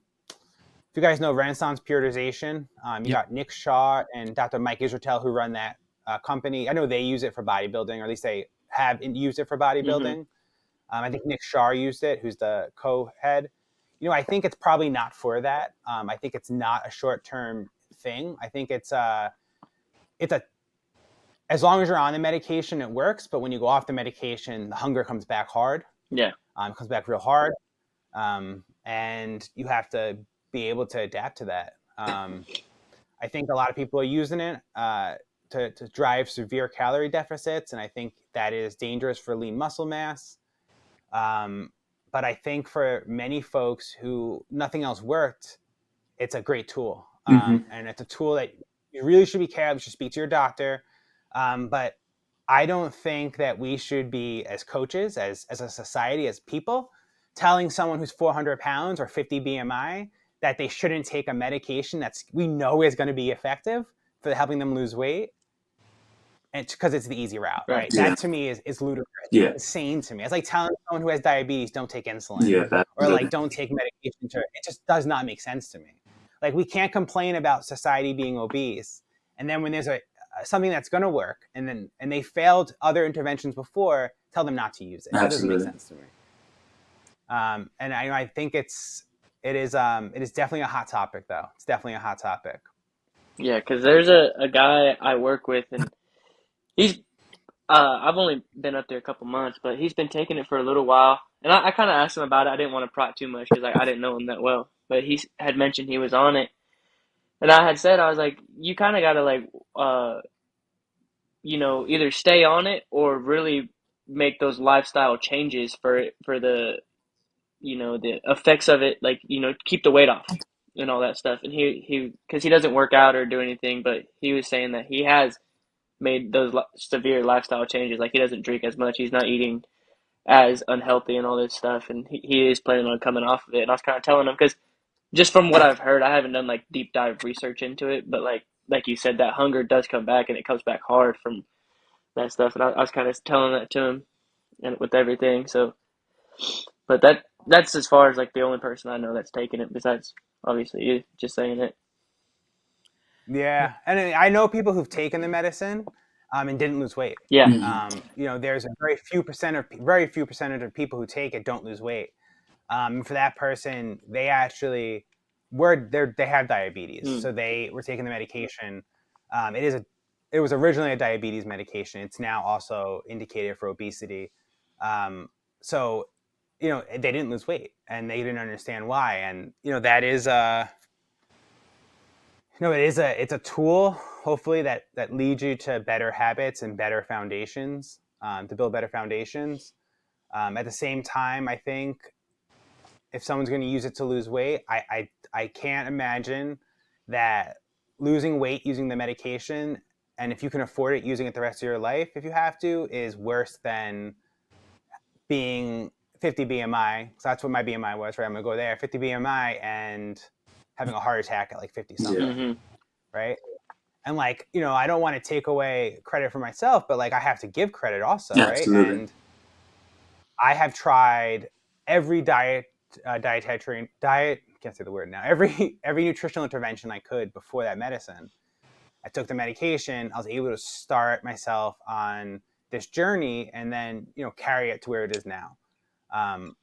you guys know Renaissance Periodization, you got Nick Shaw and Dr. Mike Israetel who run that company. I know they use it for bodybuilding, or at least they have used it for bodybuilding. I think Nick Shaw used it, who's the co-head. I think it's probably not for that. I think it's not a short-term thing. I think it's as long as you're on the medication, it works. But when you go off the medication, the hunger comes back hard. Yeah. It comes back real hard. And you have to be able to adapt to that. I think a lot of people are using it to drive severe calorie deficits. And I think that is dangerous for lean muscle mass. But I think for many folks who nothing else worked, it's a great tool. And it's a tool that you really should be careful. You should speak to your doctor. But I don't think that we should be, as coaches, as a society, as people, telling someone who's 400 pounds or 50 BMI that they shouldn't take a medication we know is going to be effective for helping them lose weight. and because it's the easy route, Right. right? Yeah. That to me is ludicrous. Yeah. It's insane to me. It's like telling someone who has diabetes, don't take insulin, Yeah. or like Absolutely. don't take medication. It just does not make sense to me. Like we can't complain about society being obese, and then when there's something that's going to work, and they failed other interventions before, tell them not to use it. That doesn't make Absolutely. sense to me. And I think it is definitely a hot topic, though. It's definitely a hot topic. Yeah, because there's a guy I work with, and he's I've only been up there a couple months, but he's been taking it for a little while. And I kind of asked him about it. I didn't want to pry too much because I didn't know him that well. But he had mentioned he was on it, and I had said I was like, you kind of got to like either stay on it or really make those lifestyle changes for the the effects of it, like keep the weight off and all that stuff. And he because he doesn't work out or do anything, but he was saying that he has made those severe lifestyle changes. Like he doesn't drink as much, he's not eating as unhealthy and all this stuff, and he is planning on coming off of it. And I was kind of telling him because just from what I've heard, I haven't done like deep dive research into it, but like you said, that hunger does come back and it comes back hard from that stuff. And I was kind of telling that to him and with everything. So, but that's as far as like the only person I know that's taken it besides obviously you just saying it. Yeah, and I know people who've taken the medicine and didn't lose weight. Yeah. There's a very few percentage of people who take it don't lose weight. For that person, they actually they have diabetes, so they were taking the medication. It was originally a diabetes medication. It's now also indicated for obesity. So they didn't lose weight, and they didn't understand why. And that is it's a tool, hopefully, that leads you to better habits and better foundations, to build better foundations. At the same time, I think if someone's going to use it to lose weight, I can't imagine that losing weight using the medication, and if you can afford it, using it the rest of your life, if you have to, is worse than being 50 BMI. So that's what my BMI was, right? I'm going to go there, 50 BMI, and having a heart attack at like 50 something. Mm-hmm. Right. And I don't want to take away credit for myself, but I have to give credit also. Absolutely. Right. And I have tried every can't say the word now, every nutritional intervention I could before that medicine. I took the medication. I was able to start myself on this journey and then, carry it to where it is now. And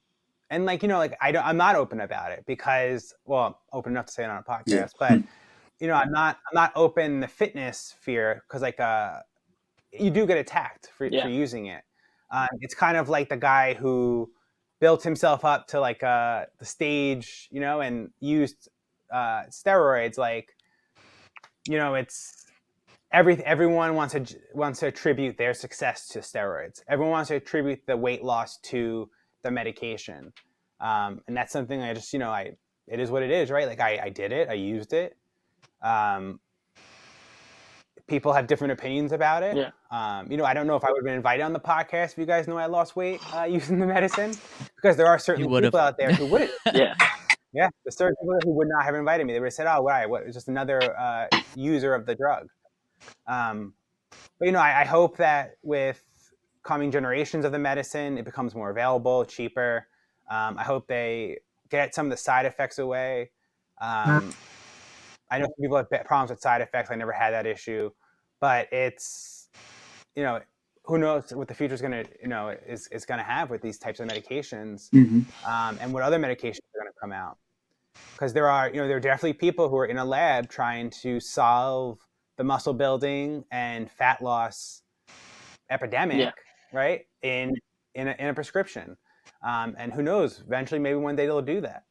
I'm not open about it because, well, open enough to say it on a podcast, but I'm not open in the fitness sphere because you do get attacked for using it. It's kind of like the guy who built himself up to the stage, and used steroids. It's everyone wants to attribute their success to steroids. Everyone wants to attribute the weight loss to the medication, and that's something I just it is what it is, right? I did it, I used it. People have different opinions about it. Yeah. I don't know if I would have been invited on the podcast if you guys know I lost weight using the medicine, because there are certain people out there who wouldn't. Yeah. Yeah, there's certain people who would not have invited me. They would have said, "Oh, why? What? Just another user of the drug." But I hope that with coming generations of the medicine, it becomes more available, cheaper. I hope they get some of the side effects away. I know people have problems with side effects. I never had that issue, but it's, who knows what the future is going to, is going to have with these types of medications, and what other medications are going to come out. Because there are definitely people who are in a lab trying to solve the muscle building and fat loss epidemic, right? In a prescription, and who knows? Eventually, maybe one day they'll do that.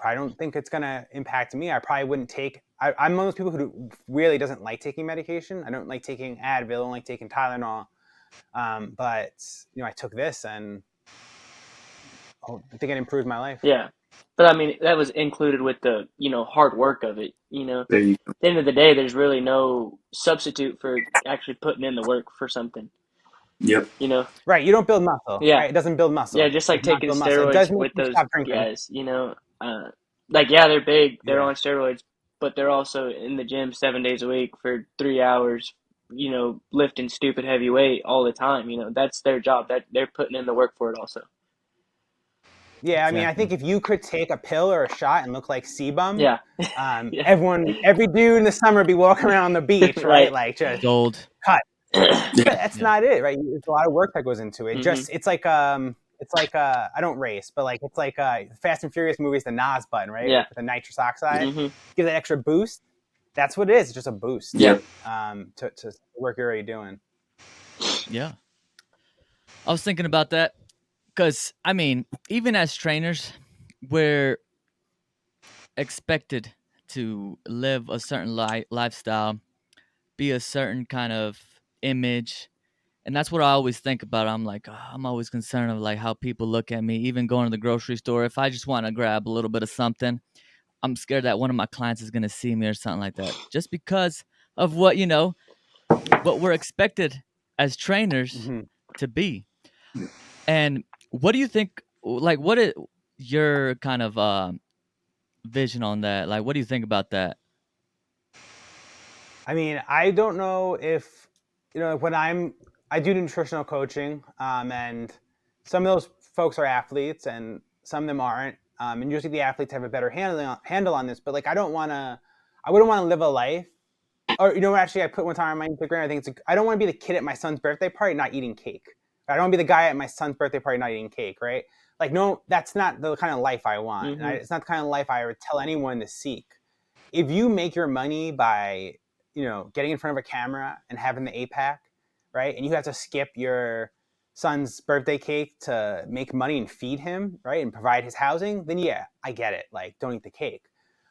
I don't think it's going to impact me. I probably wouldn't take. I'm one of those people who really doesn't like taking medication. I don't like taking Advil. I don't like taking Tylenol. But I took this, and I think it improved my life. Yeah. But I mean, that was included with the, hard work of it, There you go. At the end of the day, there's really no substitute for actually putting in the work for something. Yep. Right. You don't build muscle. Yeah. Right? It doesn't build muscle. Yeah, just like taking steroids with those guys, they're big, they're on steroids, but they're also in the gym 7 days a week for 3 hours lifting stupid heavy weight all the time. That's their job. That they're putting in the work for it also. Yeah, I mean, I think Exactly. if you could take a pill or a shot and look like Sebum, Yeah. Yeah. every dude in the summer be walking around on the beach, right? Right. Like just Sold. cut. But Yeah. that's Yeah. not it, right? There's a lot of work that goes into it. Hmm. Just it's like I don't race, but like it's like Fast and Furious movies, the NOS button, right? Yeah. Like with the nitrous oxide, Hmm. give that extra boost. That's what it is. It's just a boost Yeah. Yep. to work you're already doing. Yeah. I was thinking about that because, I mean, even as trainers, we're expected to live a certain lifestyle, be a certain kind of image. And that's what I always think about. I'm like, I'm always concerned of like how people look at me, even going to the grocery store. If I just want to grab a little bit of something, I'm scared that one of my clients is going to see me or something like that. Just because of what we're expected as trainers Mm-hmm. to be. And what do you think, like, what is your kind of vision on that? Like, what do you think about that? I mean, I don't know if when I do nutritional coaching, and some of those folks are athletes, and some of them aren't, and usually the athletes have a better handle on this. But like, I wouldn't want to live a life, or actually, I put one time on my Instagram. I think I don't want to be the kid at my son's birthday party not eating cake. I don't want to be the guy at my son's birthday party not eating cake, right? Like, no, that's not the kind of life I want, and Hmm. it's not the kind of life I would tell anyone to seek. If you make your money by getting in front of a camera and having the APAC, right, and you have to skip your son's birthday cake to make money and feed him, right, and provide his housing, then yeah, I get it. Like, don't eat the cake.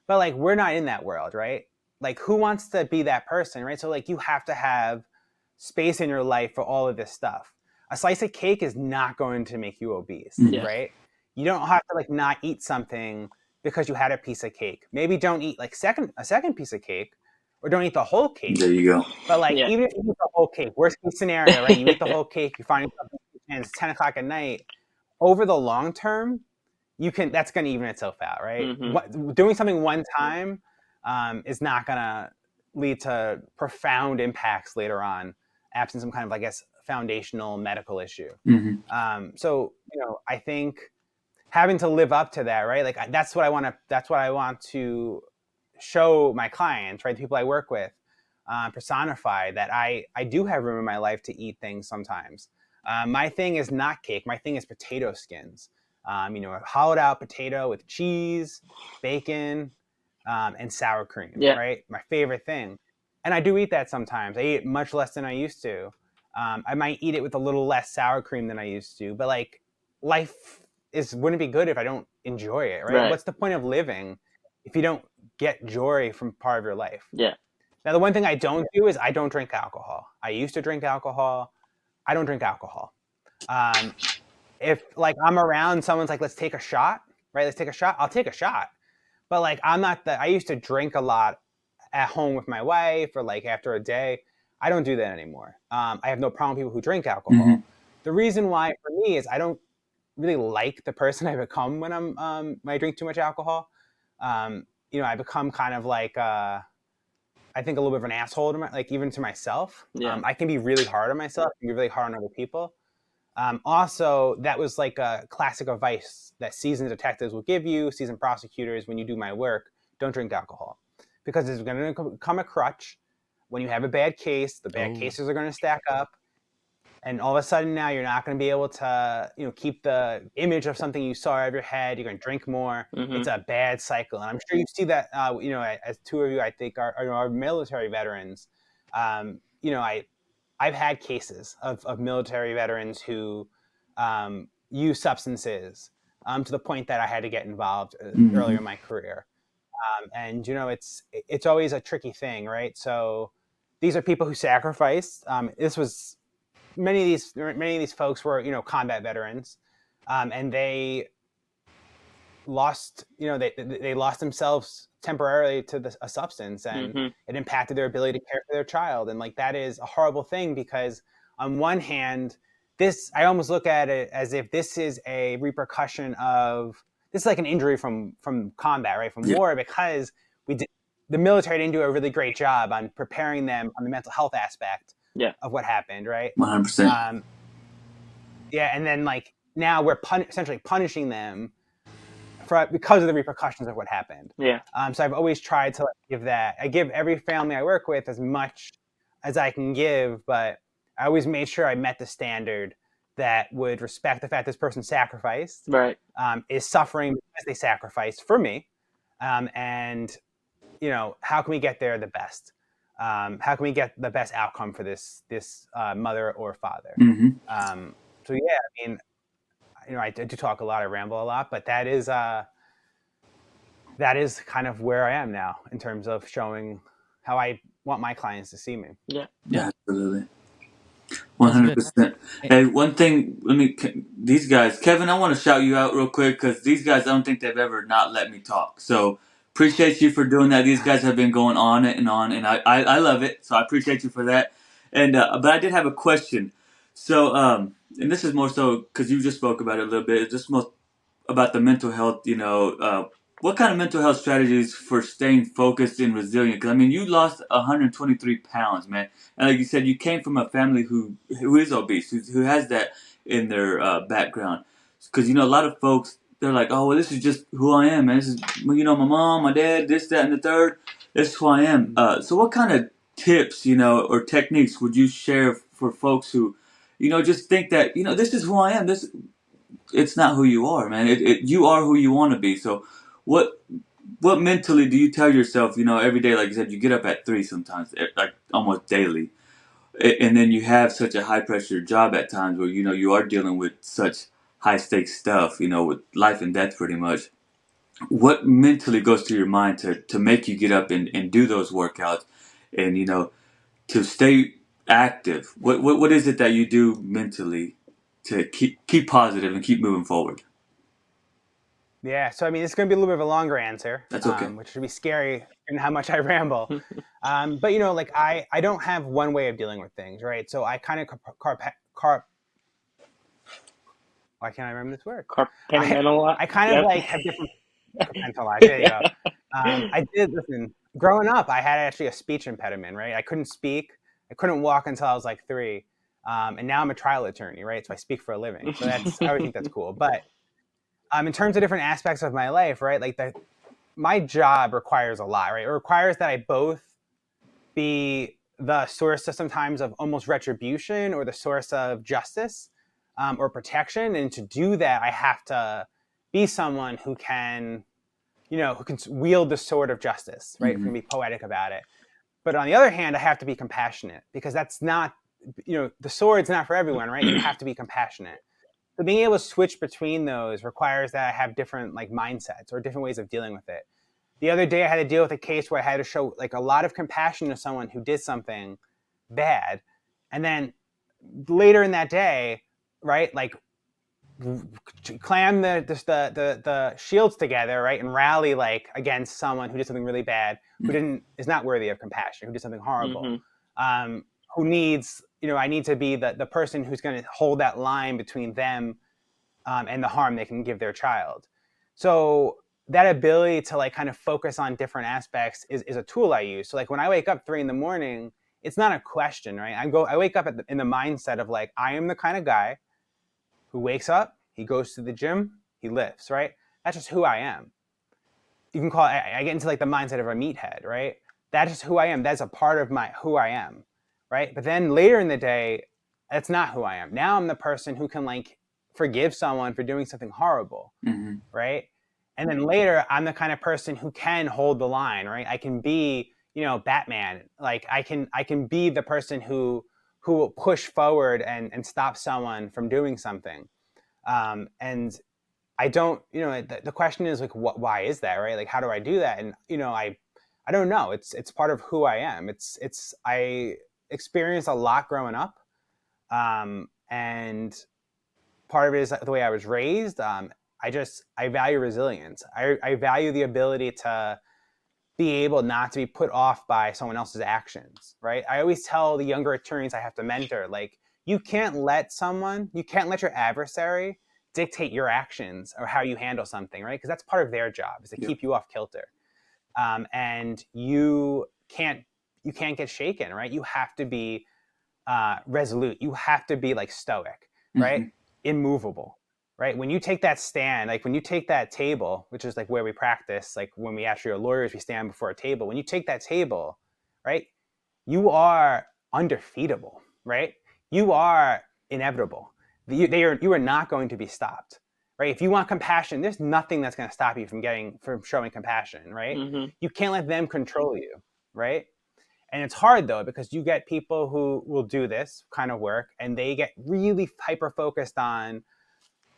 But like, we're not in that world, right? Like, who wants to be that person, right? So like, you have to have space in your life for all of this stuff. A slice of cake is not going to make you obese, Mhm. Yeah. right? You don't have to like not eat something because you had a piece of cake. Maybe don't eat like a second piece of cake, or don't eat the whole cake. There you go. But like, Yeah. even if you eat the whole cake, worst case scenario, right? You eat the whole cake, you find yourself and it's 10 o'clock at night. Over the long term, that's going to even itself out, right? Hmm. Doing something one time is not going to lead to profound impacts later on, absent some kind of, I guess, foundational medical issue. Hmm. So I think having to live up to that, right? Like, that's what I want to. That's what I want to show my clients, right? The people I work with, personify that I do have room in my life to eat things sometimes. My thing is not cake. My thing is potato skins. A hollowed out potato with cheese, bacon, and sour cream, Yeah. right? My favorite thing. And I do eat that sometimes. I eat it much less than I used to. I might eat it with a little less sour cream than I used to. But like, life wouldn't be good if I don't enjoy it, right? Right. What's the point of living if you don't get joy from part of your life? Yeah. Now, the one thing I don't do is I don't drink alcohol. I used to drink alcohol. I don't drink alcohol. If like I'm around, someone's like, let's take a shot, right? Let's take a shot. I'll take a shot. But like, I used to drink a lot at home with my wife, or like after a day. I don't do that anymore. I have no problem with people who drink Hmm. alcohol. The reason why for me is I don't really like the person I become when I drink too much alcohol. I become kind of like I think a little bit of an asshole to like even to myself. Yeah. I can be really hard on myself. I can be really hard on other people. Also, that was like a classic advice that seasoned detectives will give you, seasoned prosecutors, when you do my work: don't drink alcohol, because it's going to become a crutch. When you have a bad case, the bad Oh, cases are going to stack up, and all of a sudden now you're not going to be able to keep the image of something you saw out of your head. You're going to drink more. Hmm. It's a bad cycle, and I'm sure you see that. As two of you, I think, are military veterans. I've had cases of military veterans who use substances to the point that I had to get involved earlier Hmm. in my career. And it's always a tricky thing, right? So these are people who sacrificed. This was many of these folks were combat veterans, and they lost they lost themselves temporarily to a substance, and Hmm. it impacted their ability to care for their child. And like, that is a horrible thing, because on one hand, I almost look at it as if this is a repercussion of this is like an injury from combat, right, from Yeah. war, because the military didn't do a really great job on preparing them on the mental health aspect of what happened, right? 100%. Yeah, and then like now we're essentially punishing them because of the repercussions of what happened. Yeah. So I've always tried to I give every family I work with as much as I can give, but I always made sure I met the standard that would respect the fact this person sacrificed, Right. is suffering because they sacrificed for me, and how can we get there the best? How can we get the best outcome for this mother or father? Mm-hmm. So yeah, I mean, I do talk a lot, I ramble a lot, but that is kind of where I am now in terms of showing how I want my clients to see me. Yeah. Yeah, absolutely. That's good. 100%. Eh, Hey, one thing, these guys, Kevin, I want to shout you out real quick because these guys, I don't think they've ever not let me talk. So appreciate you for doing that. These guys have been going on and on, and I love it. So I appreciate you for that. And but I did have a question. So and this is more so because you just spoke about it a little bit. It's just more about the mental health, what kind of mental health strategies for staying focused and resilient? Because I mean, you lost 123 pounds, man, and like you said, you came from a family who is obese, who has that in their background. Because a lot of folks, they're like, oh, well, this is just who I am, man. This is my mom, my dad, this, that, and the third. This is who I am. So what kind of tips, or techniques would you share for folks who, just think that this is who I am. It's not who you are, man. You are who you want to be. So, what mentally do you tell yourself? Every day, like you said, you get up at 3 sometimes, like almost daily, and then you have such a high pressure job at times where you are dealing with such high stakes stuff. With life and death, pretty much. What mentally goes through your mind to make you get up and do those workouts, and to stay active? What is it that you do mentally to keep positive and keep moving forward? Yeah, so I mean, it's going to be a little bit of a longer answer, That's okay. which would be scary and how much I ramble. But like I don't have one way of dealing with things, right? So I kind of why can't I remember this word? I kind of like have different compartmentalize. There you go. Listen, growing up, I had actually a speech impediment, right? I couldn't speak. I couldn't walk until I was like 3. And now I'm a trial attorney, right? So I speak for a living. So I always think that's cool. But in terms of different aspects of my life, right? Like my job requires a lot, right? It requires that I both be the source of sometimes of almost retribution or the source of justice or protection. And to do that, I have to be someone who can wield the sword of justice, right? If we're going to be poetic about it. But on the other hand, I have to be compassionate because that's not, the sword's not for everyone, right? You have to be compassionate. So being able to switch between those requires that I have different like mindsets or different ways of dealing with it. The other day I had to deal with a case where I had to show like a lot of compassion to someone who did something bad. And then later in that day, right, like clam the shields together, right, and rally like against someone who did something really bad, who is not worthy of compassion, who did something horrible, who needs, I need to be the person who's going to hold that line between them and the harm they can give their child. So that ability to like kind of focus on different aspects is a tool I use. So like when I wake up 3 a.m, it's not a question, right? I wake up in the mindset of like, I am the kind of guy who wakes up, he goes to the gym, he lifts, right? That's just who I am. You can call it, I get into like the mindset of a meathead, right? That's just who I am. That's a part of who I am, right? But then later in the day, that's not who I am. Now I'm the person who can like forgive someone for doing something horrible, right? And then later, I'm the kind of person who can hold the line, right? I can be, Batman. Like I can be the person who will push forward and stop someone from doing something. And I don't, the question is like, why is that, right? Like, how do I do that? And, I don't know. It's part of who I am. I experienced a lot growing up. And part of it is the way I was raised. I value resilience. I value the ability to be able not to be put off by someone else's actions, right? I always tell the younger attorneys I have to mentor, like, you can't let your adversary dictate your actions or how you handle something, right? Because that's part of their job, is to keep you off kilter. and you can't get shaken, right? You have to be resolute. You have to be like stoic, right? Immovable, right? When you take that stand, like when you take that table, which is like where we practice, like when we actually are lawyers, we stand before a table. When you take that table, right, you are undefeatable, right? You are inevitable. You are not going to be stopped, right? If you want compassion, there's nothing that's going to stop you from showing compassion, right? You can't let them control you, right? And it's hard though, because you get people who will do this kind of work and they get really hyper focused on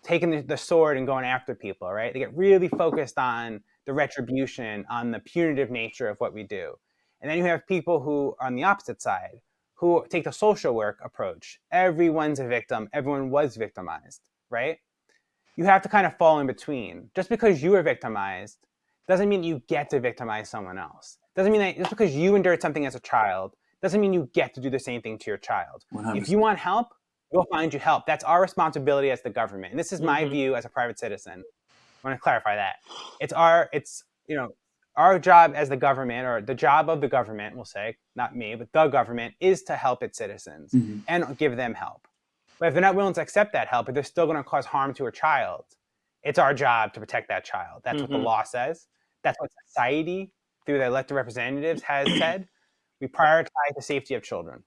taking the sword and going after people, right? They get really focused on the retribution, on the punitive nature of what we do. And then you have people who are on the opposite side, who take the social work approach. Everyone's a victim. Everyone was victimized, right? You have to kind of fall in between. Just because you were victimized doesn't mean you get to victimize someone else. Doesn't mean that just because you endured something as a child doesn't mean you get to do the same thing to your child. 100%. If you want help, we'll find you help. That's our responsibility as the government. And this is my view as a private citizen. I want to clarify that. It's our job as the government, or the job of the government, we'll say, not me, but the government, is to help its citizens and give them help. But if they're not willing to accept that help, if they're still going to cause harm to a child, it's our job to protect that child. That's what the law says. That's what society, through their elected representatives, has said. We prioritize the safety of children.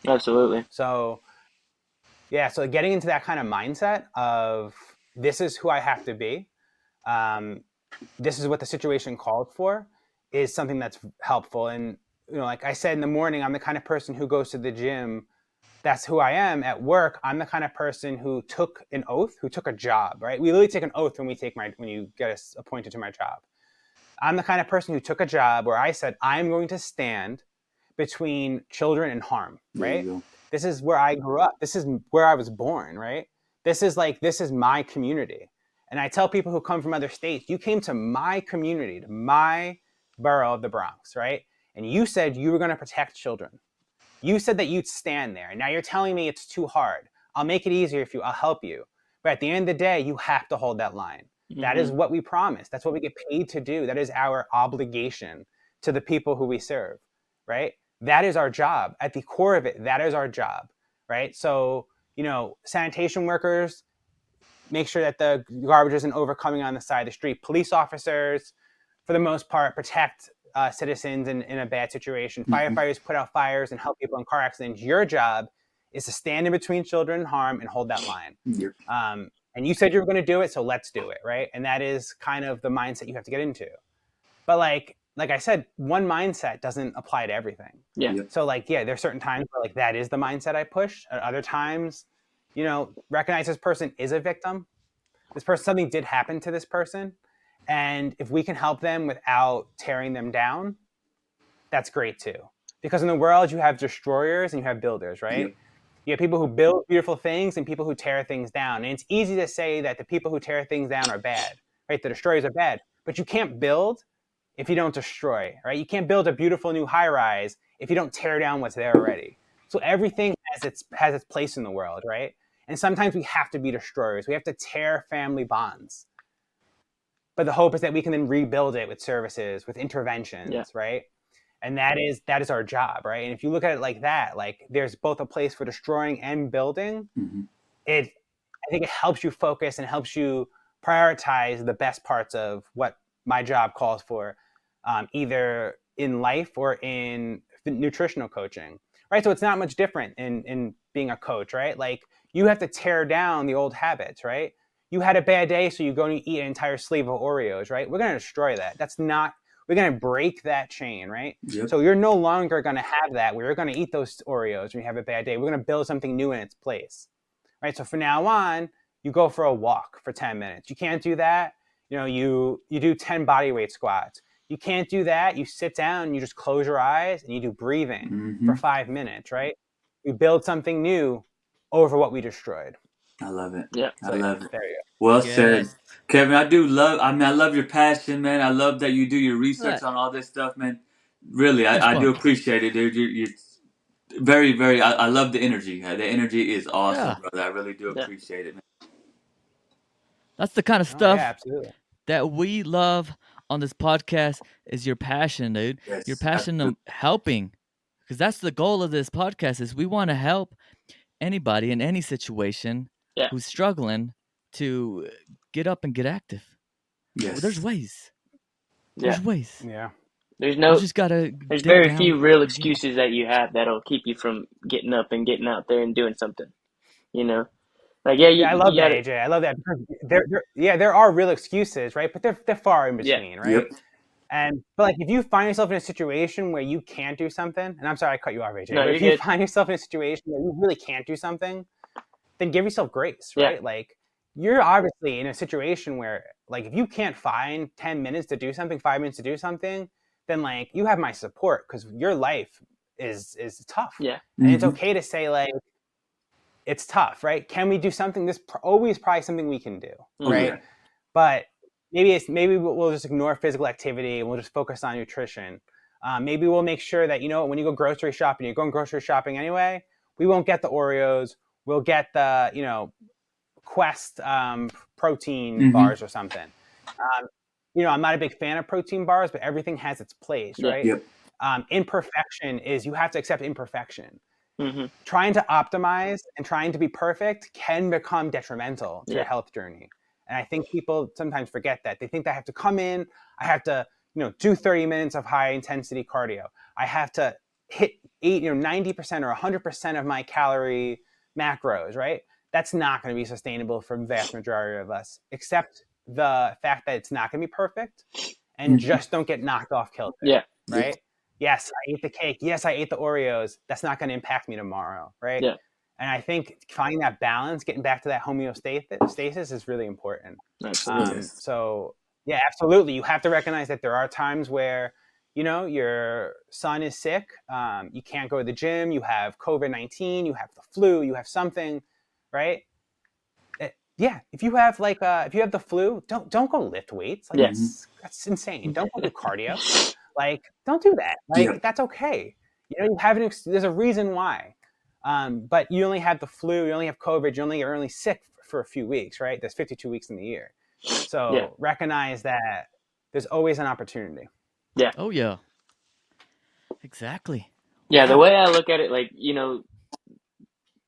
Absolutely. So, yeah, so getting into that kind of mindset of this is who I have to be, this is what the situation called for, is something that's helpful. And, like I said in the morning, I'm the kind of person who goes to the gym. That's who I am at work. I'm the kind of person who took an oath, who took a job, right? We literally take an oath when you get us appointed to my job. I'm the kind of person who took a job where I said, I'm going to stand between children and harm, right? This is where I grew up. This is where I was born, right? This is my community. And I tell people who come from other states, you came to my community, to my borough of the Bronx, right? And you said you were going to protect children. You said that you'd stand there. Now you're telling me it's too hard. I'll make it easier I'll help you. But at the end of the day, you have to hold that line. That is what we promise. That's what we get paid to do. That is our obligation to the people who we serve, right? That is our job. At the core of it, that is our job, right? So, sanitation workers make sure that the garbage isn't overcoming on the side of the street. Police officers, for the most part, protect citizens in a bad situation. Firefighters put out fires and help people in car accidents. Your job is to stand in between children and harm and hold that line. And you said you were going to do it, so let's do it, right? And that is kind of the mindset you have to get into. But like I said, one mindset doesn't apply to everything. Yeah. So there's certain times where that is the mindset I push. At other times, recognize this person is a victim. Something did happen to this person. And if we can help them without tearing them down, that's great too. Because in the world, you have destroyers and you have builders, right? You have people who build beautiful things and people who tear things down. And it's easy to say that the people who tear things down are bad, right? The destroyers are bad. But you can't build if you don't destroy, right? You can't build a beautiful new high-rise if you don't tear down what's there already. So everything has its place in the world, right? And sometimes we have to be destroyers. We have to tear family bonds. But the hope is that we can then rebuild it with services, with interventions, right? And that is our job, right? And if you look at it like that, there's both a place for destroying and building. I think it helps you focus and helps you prioritize the best parts of what my job calls for, either in life or in nutritional coaching, right? So it's not much different in being a coach, right? You have to tear down the old habits, right? You had a bad day, so you're going to eat an entire sleeve of Oreos, right? We're going to destroy that. We're going to break that chain, right? So you're no longer going to have that where you're going to eat those Oreos when you have a bad day. We're going to build something new in its place, right? So from now on, you go for a walk for 10 minutes. You can't do that. You do 10 body weight squats. You can't do that. You sit down and you just close your eyes and you do breathing for 5 minutes, right? We build something new over what we destroyed. I love it. Yeah. I love it. There you Well said. Kevin, I love your passion, man. I love that you do your research on all this stuff, man. Really, I do appreciate it, dude. You're very, very, I love the energy. The energy is awesome, brother. I really do appreciate it, man. That's the kind of go. stuff Yeah, absolutely. that we love on this podcast is your passion, dude. Yes, Your passion of helping, because that's the goal of this podcast. Is we want to help anybody in any situation Yeah. who's struggling to get up and get active. Well, there's yes. ways. Yeah. There's ways. Yeah. There's You just gotta there's dig very down. few real and get- excuses that you have that'll keep you from getting up and getting out there and doing something. You know, like yeah, Yeah, I love you that, gotta, AJ. I love that because there are real excuses, right? But they're far in Yeah. between, right? Yep. But like if you find yourself in a situation where you can't do something, and I'm sorry I cut you off, AJ, No, but you're if you good. find yourself in a situation where you really can't do something, then give yourself grace, Yeah. right? Like you're obviously in a situation where like if you can't find 10 minutes to do something, 5 minutes to do something, then like you have my support because your life is tough. Yeah. And it's okay to say like it's tough, right? Can we do something? There's always probably something we can do, Oh, right? yeah. But maybe we'll just ignore physical activity and we'll just focus on nutrition. Maybe we'll make sure that, you know, when you go grocery shopping, you're going grocery shopping anyway, we won't get the Oreos. We'll get the, you know, Quest protein bars or something. You know, I'm not a big fan of protein bars, but everything has its place, Yeah. right? Yep. Imperfection is you have to accept imperfection. Mm-hmm. Trying to optimize and trying to be perfect can become detrimental to your health journey. And I think people sometimes forget that. They think they have to come in, I have to, you know, do 30 minutes of high intensity cardio. I have to hit 90% or 100% of my calorie macros, right? That's not going to be sustainable for the vast majority of us. Accept the fact that it's not going to be perfect and just don't get knocked off kilter. Yeah. Right? Yes, I ate the cake. Yes, I ate the Oreos. That's not going to impact me tomorrow, right? Yeah. And I think finding that balance, getting back to that homeostasis is really important. Absolutely. So, yeah, absolutely. You have to recognize that there are times where, you know, your son is sick. You can't go to the gym. You have COVID-19. You have the flu. You have something, right? Yeah, if you have the flu, don't go lift weights. Like that's insane. Don't go do cardio. Like, don't do that. Like, that's okay. You know, you have there's a reason why. But you only have the flu, you only have COVID, you're only sick for a few weeks, right? There's 52 weeks in the year. So recognize that there's always an opportunity. Yeah. Oh yeah. Exactly. Yeah, the way I look at it, like, you know,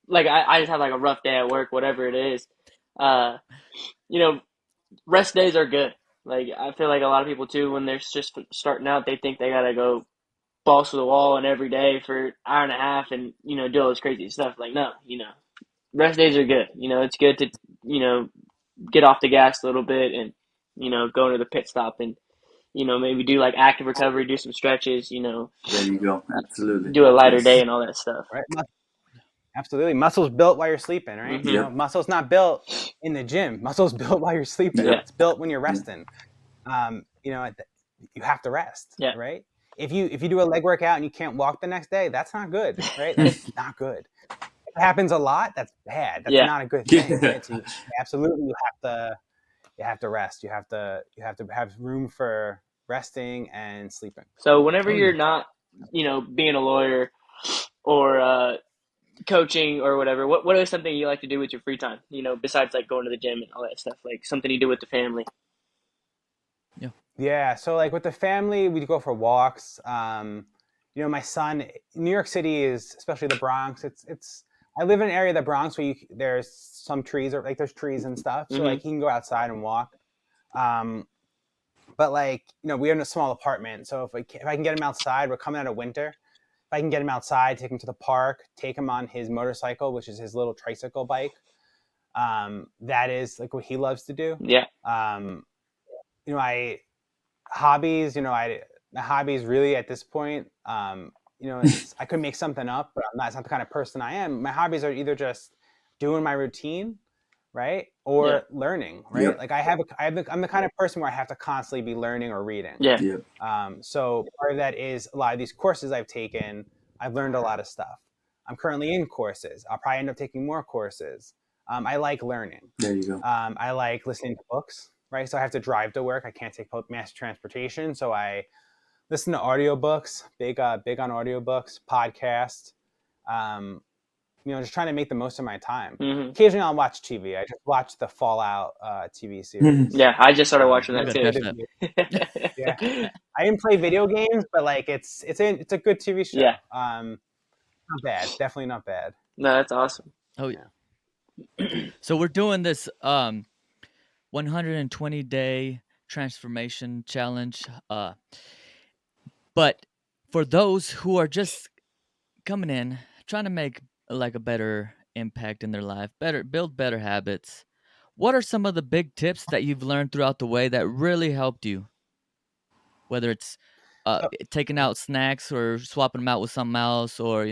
like I just have like a rough day at work, whatever it is. You know, rest days are good. Like I feel like a lot of people too, when they're just starting out, they think they gotta go balls to the wall and every day for an hour and a half and, you know, do all this crazy stuff. Like, no, you know, rest days are good. You know, it's good to, you know, get off the gas a little bit and, you know, go into the pit stop and, you know, maybe do like active recovery, do some stretches, you know. There you go. Absolutely. Do a lighter day and all that stuff. Right. Absolutely. Muscle's built while you're sleeping, right? Mm-hmm. You know, muscle's not built in the gym. Muscle's built while you're sleeping. Yeah. It's built when you're resting. You know, you have to rest, right? If you do a leg workout and you can't walk the next day, that's not good, right? That's not good. If it happens a lot, that's bad. That's not a good thing. Right? So absolutely, you have to rest. You have to have room for resting and sleeping. So whenever you're not, you know, being a lawyer or coaching or whatever, what is something you like to do with your free time? You know, besides like going to the gym and all that stuff, like something you do with the family. Yeah. So like with the family, we go for walks. You know, my son, New York City is, especially the Bronx. I live in an area of the Bronx where there's some trees or like there's trees and stuff. So like he can go outside and walk. But like, you know, we're in a small apartment. So if I can get him outside, we're coming out of winter. If I can get him outside, take him to the park, take him on his motorcycle, which is his little tricycle bike. That is like what he loves to do. Yeah. You know, hobbies, you know, my hobbies really at this point, you know, I could make something up, but it's not the kind of person I am. My hobbies are either just doing my routine, right? Or learning, right? Like I'm the kind of person where I have to constantly be learning or reading. So part of that is a lot of these courses I've taken, I've learned a lot of stuff. I'm currently in courses. I'll probably end up taking more courses. I like learning. There you go. I like listening to books, right? So I have to drive to work. I can't take public mass transportation. So I listen to audiobooks, big on audiobooks, podcasts, you know, just trying to make the most of my time. Occasionally I'll watch TV. I just watched the Fallout TV series. Yeah, I just started watching that too. Yeah. I didn't play video games, but like it's a good TV show. Yeah. Not bad. Definitely not bad. No, that's awesome. Oh, Yeah. so we're doing this 120-day transformation challenge. But for those who are just coming in, trying to make like a better impact in their life, build better habits, what are some of the big tips that you've learned throughout the way that really helped you? Whether it's So, taking out snacks or swapping them out with something else, or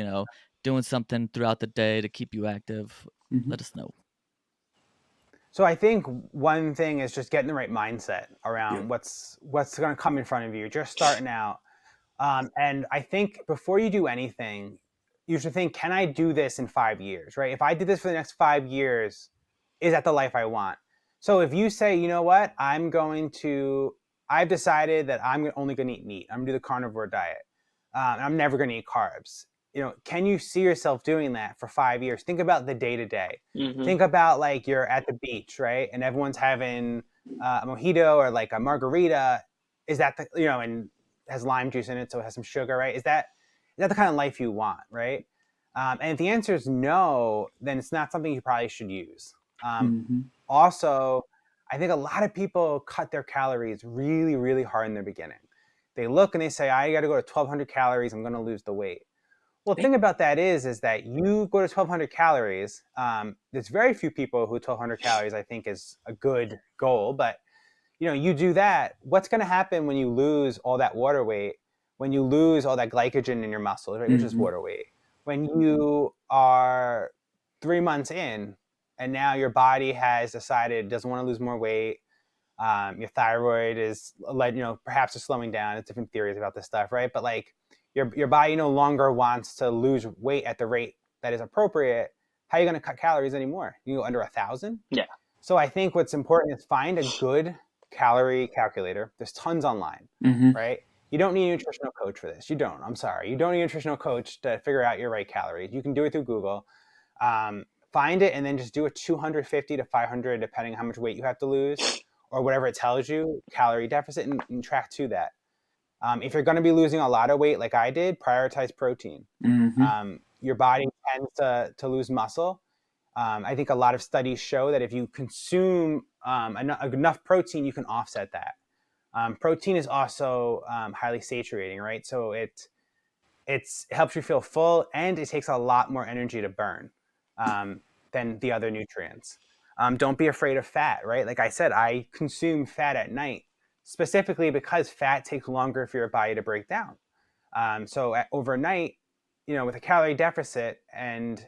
doing something throughout the day to keep you active. Mm-hmm. Let us know. so I think one thing is just getting the right mindset around Yeah. what's going to come in front of you. Just starting out, and I think before you do anything, you should think, can I do this in 5 years? Right? If I did this for the next 5 years, is that the life I want? So if you say, you know what, I've decided that I'm only going to eat meat. I'm going to do the carnivore diet. And I'm never going to eat carbs. Can you see yourself doing that for 5 years? Think about the day to day. Think about like you're at the beach, right? And everyone's having a mojito or like a margarita. Is that and has lime juice in it, so it has some sugar, right? Is that the kind of life you want, right? And if the answer is no, then it's not something you probably should use. Also, I think a lot of people cut their calories really, really hard in the beginning. They look and they say, I got to go to 1,200 calories. I'm going to lose the weight. Well, the thing about that is that you go to 1,200 calories. There's very few people who 1,200 calories, I think, is a good goal. But, you do that. What's going to happen when you lose all that water weight, when you lose all that glycogen in your muscles, right, which is water weight? When you are 3 months in and now your body has decided it doesn't want to lose more weight, your thyroid is perhaps is slowing down. There's different theories about this stuff, right? But like your body no longer wants to lose weight at the rate that is appropriate. How are you going to cut calories anymore? You go under 1,000? Yeah. So I think what's important is find a good calorie calculator. There's tons online, right? You don't need a nutritional coach for this. You don't. I'm sorry. You don't need a nutritional coach to figure out your right calories. You can do it through Google. Find it and then just do a 250 to 500, depending on how much weight you have to lose, or whatever it tells you, calorie deficit, and track to that. If you're going to be losing a lot of weight like I did, prioritize protein. Your body tends to lose muscle. I think a lot of studies show that if you consume enough protein, you can offset that. Protein is also highly saturating, right? So it helps you feel full, and it takes a lot more energy to burn than the other nutrients. Don't be afraid of fat, right? Like I said, I consume fat at night, specifically because fat takes longer for your body to break down. So overnight, with a calorie deficit, and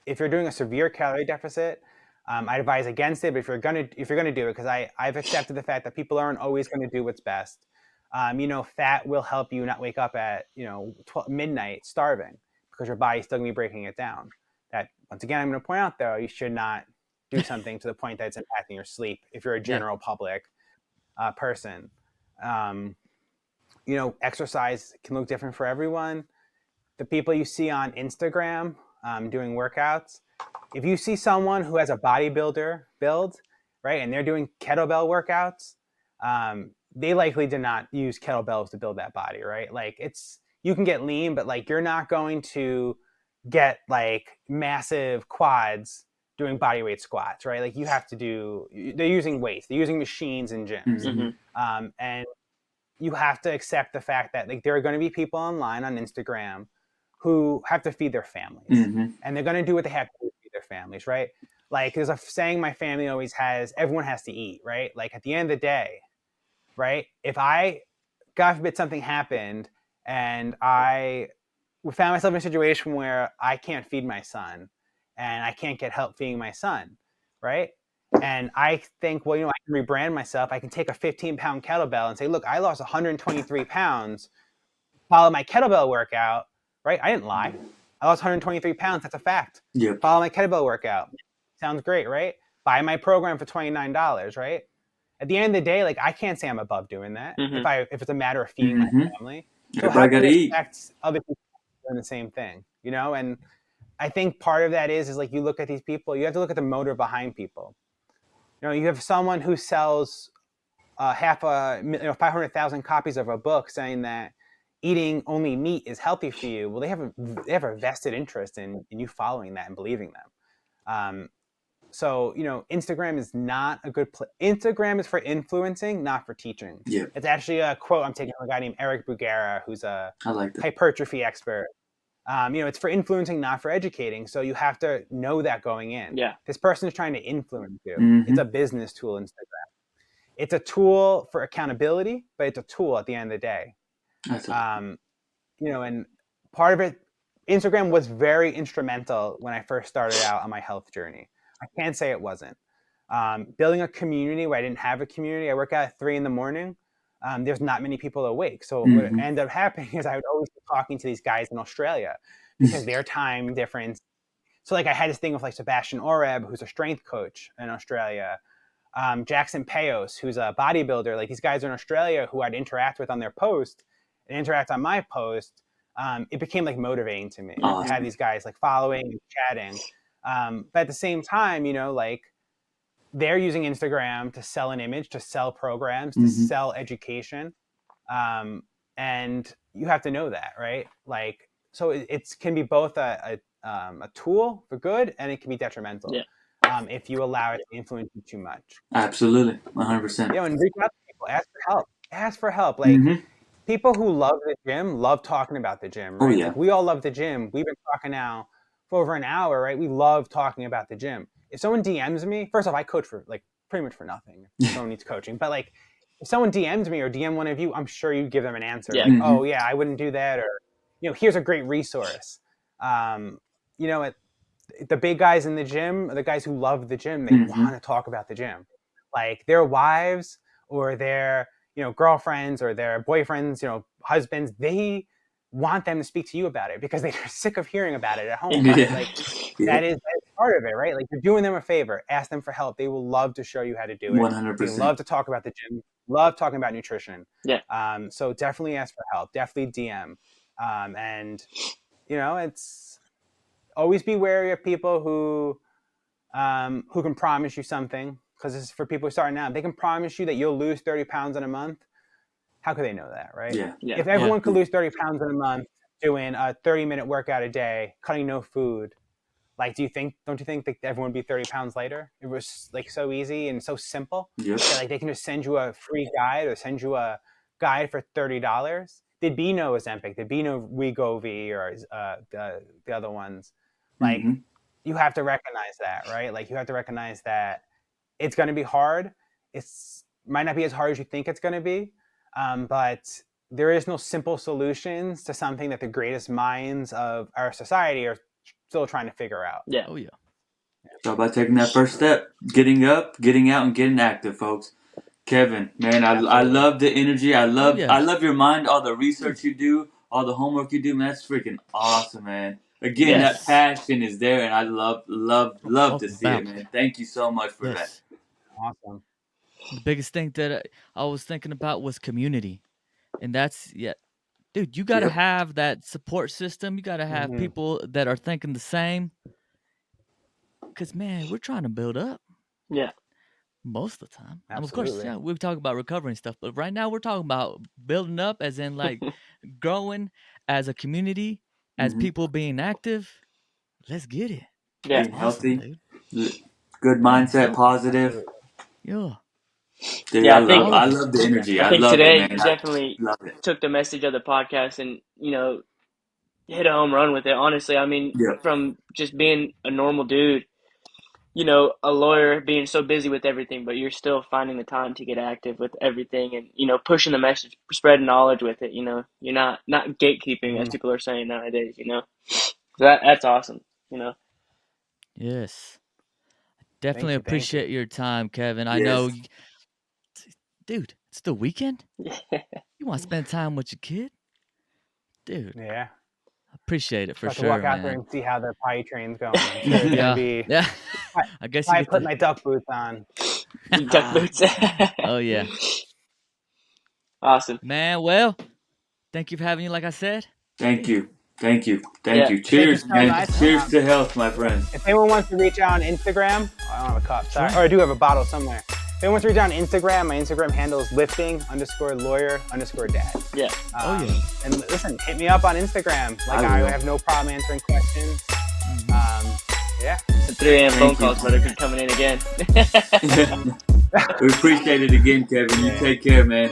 if you're doing a severe calorie deficit, I advise against it. But if you're gonna do it, because I've accepted the fact that people aren't always going to do what's best. Fat will help you not wake up at midnight starving, because your body's still gonna be breaking it down. That, once again, I'm going to point out, though, you should not do something to the point that it's impacting your sleep if you're a general public person. Exercise can look different for everyone. The people you see on Instagram doing workouts, if you see someone who has a bodybuilder build, right, and they're doing kettlebell workouts, they likely did not use kettlebells to build that body, right? Like, you can get lean, but like you're not going to get like massive quads doing bodyweight squats, right? Like they're using weights, they're using machines in gyms. And you have to accept the fact that like there are going to be people online on Instagram who have to feed their families, and they're going to do what they have to do to feed their families, right? Like there's a saying my family always has, everyone has to eat, right? Like at the end of the day, right? If God forbid something happened and I found myself in a situation where I can't feed my son and I can't get help feeding my son, right? And I think, well, I can rebrand myself. I can take a 15-pound kettlebell and say, look, I lost 123 pounds, follow my kettlebell workout, right? I didn't lie. I lost 123 pounds. That's a fact. Yep. Follow my kettlebell workout. Sounds great, right? Buy my program for $29, right? At the end of the day, like I can't say I'm above doing that if it's a matter of feeding my family. So how can you expect other people doing the same thing, And I think part of that is like you look at these people, you have to look at the motor behind people. You have someone who sells 500,000 copies of a book saying that eating only meat is healthy for you. Well, they have a vested interest in you following that and believing them. So, Instagram is not a good Instagram is for influencing, not for teaching. Yeah. It's actually a quote I'm taking from a guy named Eric Bugera, who's a I like that. hypertrophy expert. It's for influencing, not for educating. So you have to know that going in. Yeah. This person is trying to influence you. Mhm. It's a business tool, Instagram. It's a tool for accountability, but it's a tool at the end of the day. That's awesome. And part of it, Instagram was very instrumental when I first started out on my health journey. I can't say it wasn't. Building a community where I didn't have a community. I work out at 3 a.m. There's not many people awake. So what ended up happening is I would always be talking to these guys in Australia because their time difference. So I had this thing with Sebastian Oreb, who's a strength coach in Australia. Jackson Payos, who's a bodybuilder. These guys in Australia who I'd interact with on their post and interact on my post. It became motivating to me to have these guys following and chatting. But at the same time, they're using Instagram to sell an image, to sell programs, to sell education. And you have to know that, right? So it can be both a tool for good and it can be detrimental if you allow it to influence you too much. Absolutely. 100%. And reach out to people, ask for help. People who love the gym love talking about the gym, right? Oh, yeah. We all love the gym. We've been talking now for over an hour, right? We love talking about the gym. If someone DMs me, first off, I coach for pretty much for nothing. If someone needs coaching, but if someone DMs me or DM one of you, I'm sure you give them an answer. Oh yeah, I wouldn't do that, or here's a great resource. The big guys in the gym, the guys who love the gym, they want to talk about the gym. Their wives or their girlfriends or their boyfriends, husbands, they want them to speak to you about it because they're sick of hearing about it at home. Right? That is part of it, right? You're doing them a favor. Ask them for help. They will love to show you how to do it. 100%. They love to talk about the gym. Love talking about nutrition. Yeah. So definitely ask for help. Definitely DM. And it's always be wary of people who can promise you something. Because this is for people starting out. They can promise you that you'll lose 30 pounds in a month. How could they know that, right? Yeah. If everyone could lose 30 pounds in a month doing a 30-minute workout a day, cutting no food, don't you think that everyone would be 30 pounds lighter? It was so easy and so simple. Yep. That, they can just send you a free guide or send you a guide for $30. There'd be no Ozempic, there'd be no Wegovy or the other ones. You have to recognize that, right? You have to recognize that it's going to be hard. It might not be as hard as you think it's going to be, but there is no simple solutions to something that the greatest minds of our society are still trying to figure out. Yeah. Oh yeah. So by taking that first step, getting up, getting out, and getting active, folks. Kevin, man, I love the energy. I love your mind, all the research you do, all the homework you do, man. That's freaking awesome, man. Again, that passion is there, and I love to see it, man. Thank you so much for that. Awesome. The biggest thing that I was thinking about was community. And that's, dude, you got to have that support system. You got to have people that are thinking the same. Because, man, we're trying to build up. Yeah. Most of the time. And of Absolutely. course, we talk about recovery and stuff. But right now, we're talking about building up as in, growing as a community, as people being active. Let's get it. Yeah. Being healthy. Good mindset, positive. Yeah. Dude, Yeah, I love the energy. I think love today it, man. you definitely took the message of the podcast and, hit a home run with it. Honestly, I mean, from just being a normal dude, a lawyer being so busy with everything, but you're still finding the time to get active with everything and, pushing the message, spreading knowledge with it, you're not gatekeeping as people are saying nowadays, So that's awesome, Yes. Definitely appreciate your time, Kevin. I know, dude, it's the weekend. You want to spend time with your kid? Dude. Yeah. Appreciate it for sure, to walk out there and see how the potty train's going. I'm sure it's gonna be. I guess I put my duck boots on. Duck boots. Oh yeah. Awesome, man. Well, thank you for having me. Like I said. Thank you. Cheers, man. Cheers to health, my friend. If anyone wants to reach out on Instagram, I don't have a cup. Sorry, or I do have a bottle somewhere. If anyone wants to reach out on Instagram, my Instagram handle is lifting_lawyer_dad. Yeah. Oh, yeah. And listen, hit me up on Instagram. Like I have no problem answering questions. Yeah. The 3 a.m. phone Thank you. calls better be coming in again. We appreciate it again, Kevin. You take care, man.